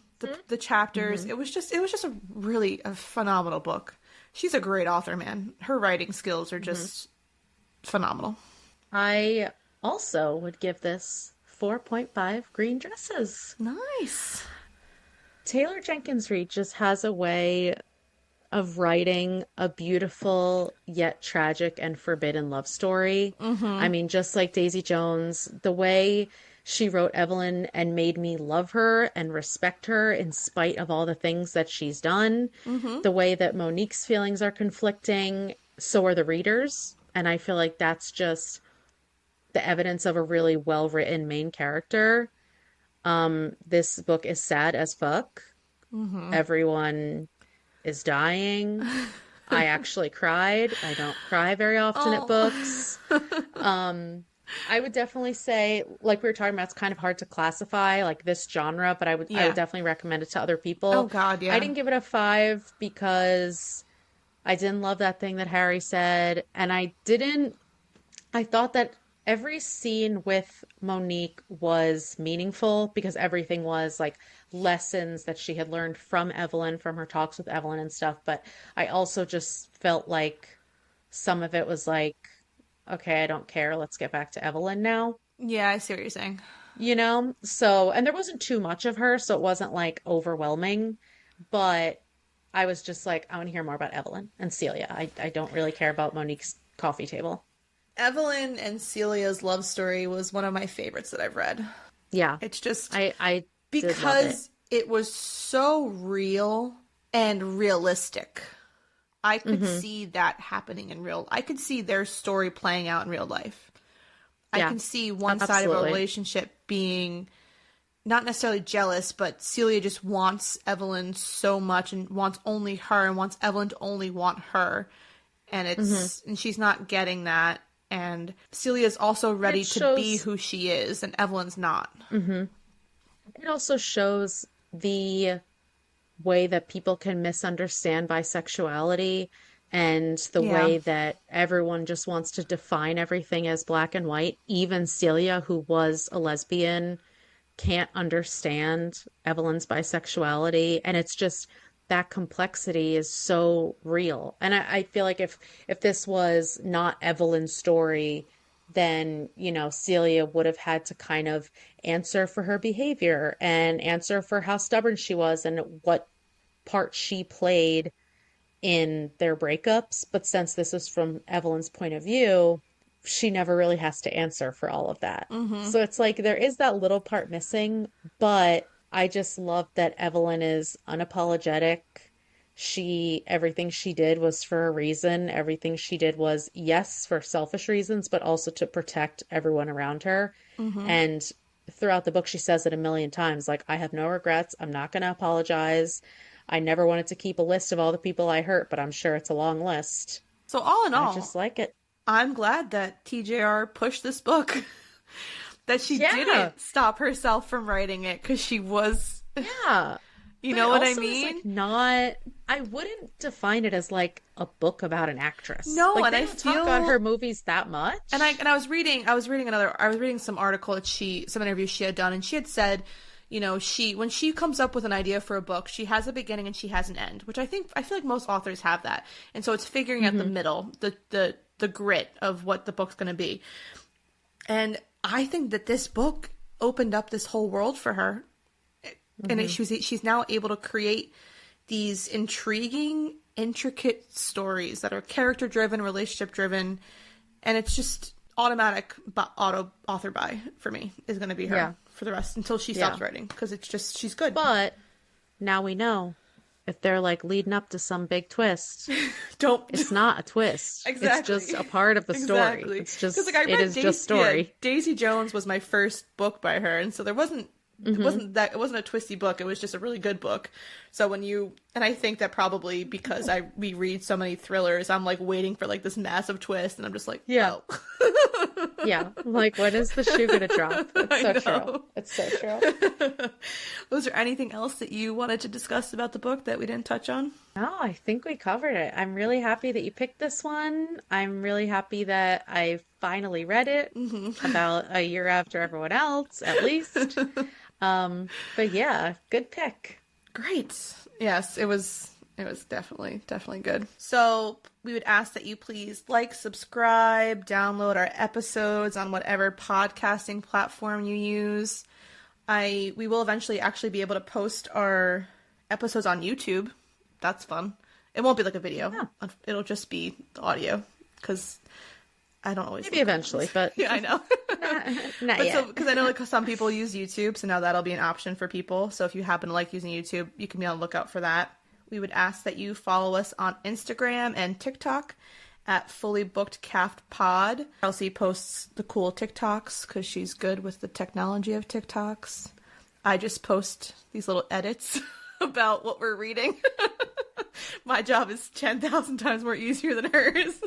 [SPEAKER 1] the chapters. It was just a phenomenal book. She's a great author, man. Her writing skills are just phenomenal.
[SPEAKER 2] I also would give this 4.5 green dresses.
[SPEAKER 1] Nice.
[SPEAKER 2] Taylor Jenkins Reid just has a way of writing a beautiful yet tragic and forbidden love story. I mean, just like Daisy Jones, the way she wrote Evelyn and made me love her and respect her in spite of all the things that she's done, the way that Monique's feelings are conflicting, so are the readers. And I feel like that's just the evidence of a really well-written main character. This book is sad as fuck. Everyone is dying. I actually cried. I don't cry very often at books. I would definitely say, like we were talking about, it's kind of hard to classify like this genre, but I would definitely recommend it to other people.
[SPEAKER 1] Oh God, yeah.
[SPEAKER 2] I didn't give it a 5 because I didn't love that thing that Harry said, and I thought that every scene with Monique was meaningful because everything was like lessons that she had learned from Evelyn, from her talks with Evelyn and stuff. But I also just felt like some of it was like, okay, I don't care. Let's get back to Evelyn now.
[SPEAKER 1] Yeah, I see what you're saying.
[SPEAKER 2] You know? So, and there wasn't too much of her, so it wasn't like overwhelming. But I was just like, I want to hear more about Evelyn and Celia. I don't really care about Monique's coffee table.
[SPEAKER 1] Evelyn and Celia's love story was one of my favorites that I've read.
[SPEAKER 2] Yeah.
[SPEAKER 1] It's just
[SPEAKER 2] I
[SPEAKER 1] because it was so real and realistic. I could see that happening in I could see their story playing out in real life. I can see one side of a relationship being not necessarily jealous, but Celia just wants Evelyn so much and wants only her and wants Evelyn to only want her. And it's and she's not getting that. And Celia's also ready to be who she is, and Evelyn's not.
[SPEAKER 2] It also shows the way that people can misunderstand bisexuality and the way that everyone just wants to define everything as black and white. Even Celia, who was a lesbian, can't understand Evelyn's bisexuality. And it's just that complexity is so real. And I feel like if this was not Evelyn's story, then, you know, Celia would have had to kind of answer for her behavior and answer for how stubborn she was and what part she played in their breakups. But since this is from Evelyn's point of view, she never really has to answer for all of that. So it's like there is that little part missing, but I just love that Evelyn is unapologetic. Everything she did was for a reason. Everything she did was, yes, for selfish reasons, but also to protect everyone around her. And throughout the book, she says it a million times, like, I have no regrets. I'm not going to apologize. I never wanted to keep a list of all the people I hurt, but I'm sure it's a long list.
[SPEAKER 1] So all in all,
[SPEAKER 2] I just like it.
[SPEAKER 1] I'm glad that TJR pushed this book. That she didn't stop herself from writing it because she was, you know what I mean?
[SPEAKER 2] Like I wouldn't define it as like a book about an actress.
[SPEAKER 1] No,
[SPEAKER 2] like,
[SPEAKER 1] and
[SPEAKER 2] they
[SPEAKER 1] I
[SPEAKER 2] don't talk about her movies that much.
[SPEAKER 1] And I was reading some article that some interview she had done, and she had said, you know, when she comes up with an idea for a book, she has a beginning and she has an end, which I feel like most authors have that, and so it's figuring out the middle, the grit of what the book's going to be, and I think that this book opened up this whole world for her. And she's now able to create these intriguing, intricate stories that are character-driven, relationship-driven. And it's just automatic author buy for me is going to be her for the rest until she stops writing. Because it's just, she's good.
[SPEAKER 2] But now we know. If they're like leading up to some big twist, it's not a twist.
[SPEAKER 1] Exactly.
[SPEAKER 2] It's just a part of the story. Exactly. It's just, like, it is just story.
[SPEAKER 1] Yeah, Daisy Jones was my first book by her. And so there wasn't, it wasn't a twisty book. It was just a really good book. So and I think that probably because we read so many thrillers, I'm like waiting for like this massive twist. And I'm just like, oh.
[SPEAKER 2] Yeah. Like, when is the shoe going to drop? It's so true. It's so true.
[SPEAKER 1] Was there anything else that you wanted to discuss about the book that we didn't touch on?
[SPEAKER 2] No, I think we covered it. I'm really happy that you picked this one. I'm really happy that I finally read it about a year after everyone else, at least. But yeah, good pick.
[SPEAKER 1] Great. Yes, it was definitely good. So we would ask that you please like, subscribe, download our episodes on whatever podcasting platform you use. We will eventually actually be able to post our episodes on YouTube. That's fun. It won't be like a video.
[SPEAKER 2] Oh.
[SPEAKER 1] It'll just be the audio because I don't always.
[SPEAKER 2] Maybe eventually, but
[SPEAKER 1] yeah, I know.
[SPEAKER 2] not yet.
[SPEAKER 1] Because I know like some people use YouTube, so now that'll be an option for people. So if you happen to like using YouTube, you can be on the lookout for that. We would ask that you follow us on Instagram and TikTok at Fully Booked Caft Pod. Chelsea posts the cool TikToks because she's good with the technology of TikToks. I just post these little edits about what we're reading. My job is 10,000 times more easier than hers.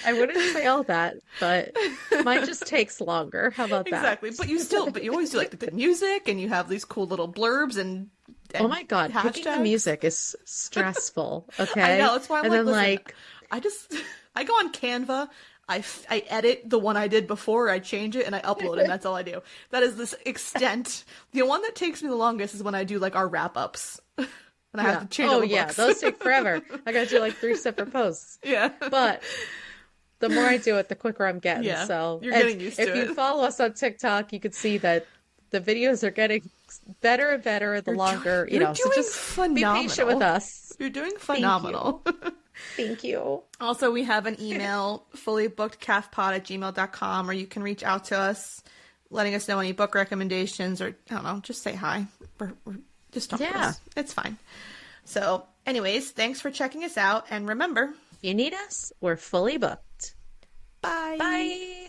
[SPEAKER 2] I wouldn't say all that, but mine just takes longer. How about that?
[SPEAKER 1] Exactly. But you always do like the music, and you have these cool little blurbs and
[SPEAKER 2] oh my God, picking the music is stressful. Okay.
[SPEAKER 1] I know. That's why I'm
[SPEAKER 2] and
[SPEAKER 1] like,
[SPEAKER 2] then
[SPEAKER 1] listen, I go on Canva. I edit the one I did before, I change it, and I upload it, and that's all I do. That is this extent. The one that takes me the longest is when I do, like, our wrap-ups. And I have to change all the books.
[SPEAKER 2] Those take forever. I gotta do, like, 3 separate posts.
[SPEAKER 1] Yeah.
[SPEAKER 2] But the more I do it, the quicker I'm getting.
[SPEAKER 1] Yeah,
[SPEAKER 2] so
[SPEAKER 1] you're getting used to it.
[SPEAKER 2] If you follow us on TikTok, you can see that the videos are getting better and better the longer, so just
[SPEAKER 1] phenomenal.
[SPEAKER 2] Be patient with us.
[SPEAKER 1] You're doing phenomenal.
[SPEAKER 2] Thank you.
[SPEAKER 1] Also, we have an email, fullybookedcaftpod@gmail.com, or you can reach out to us, letting us know any book recommendations, or, I don't know, just say hi. Or just talk to us. It's fine. So, anyways, thanks for checking us out, and remember,
[SPEAKER 2] if you need us, we're fully booked.
[SPEAKER 1] Bye.
[SPEAKER 2] Bye.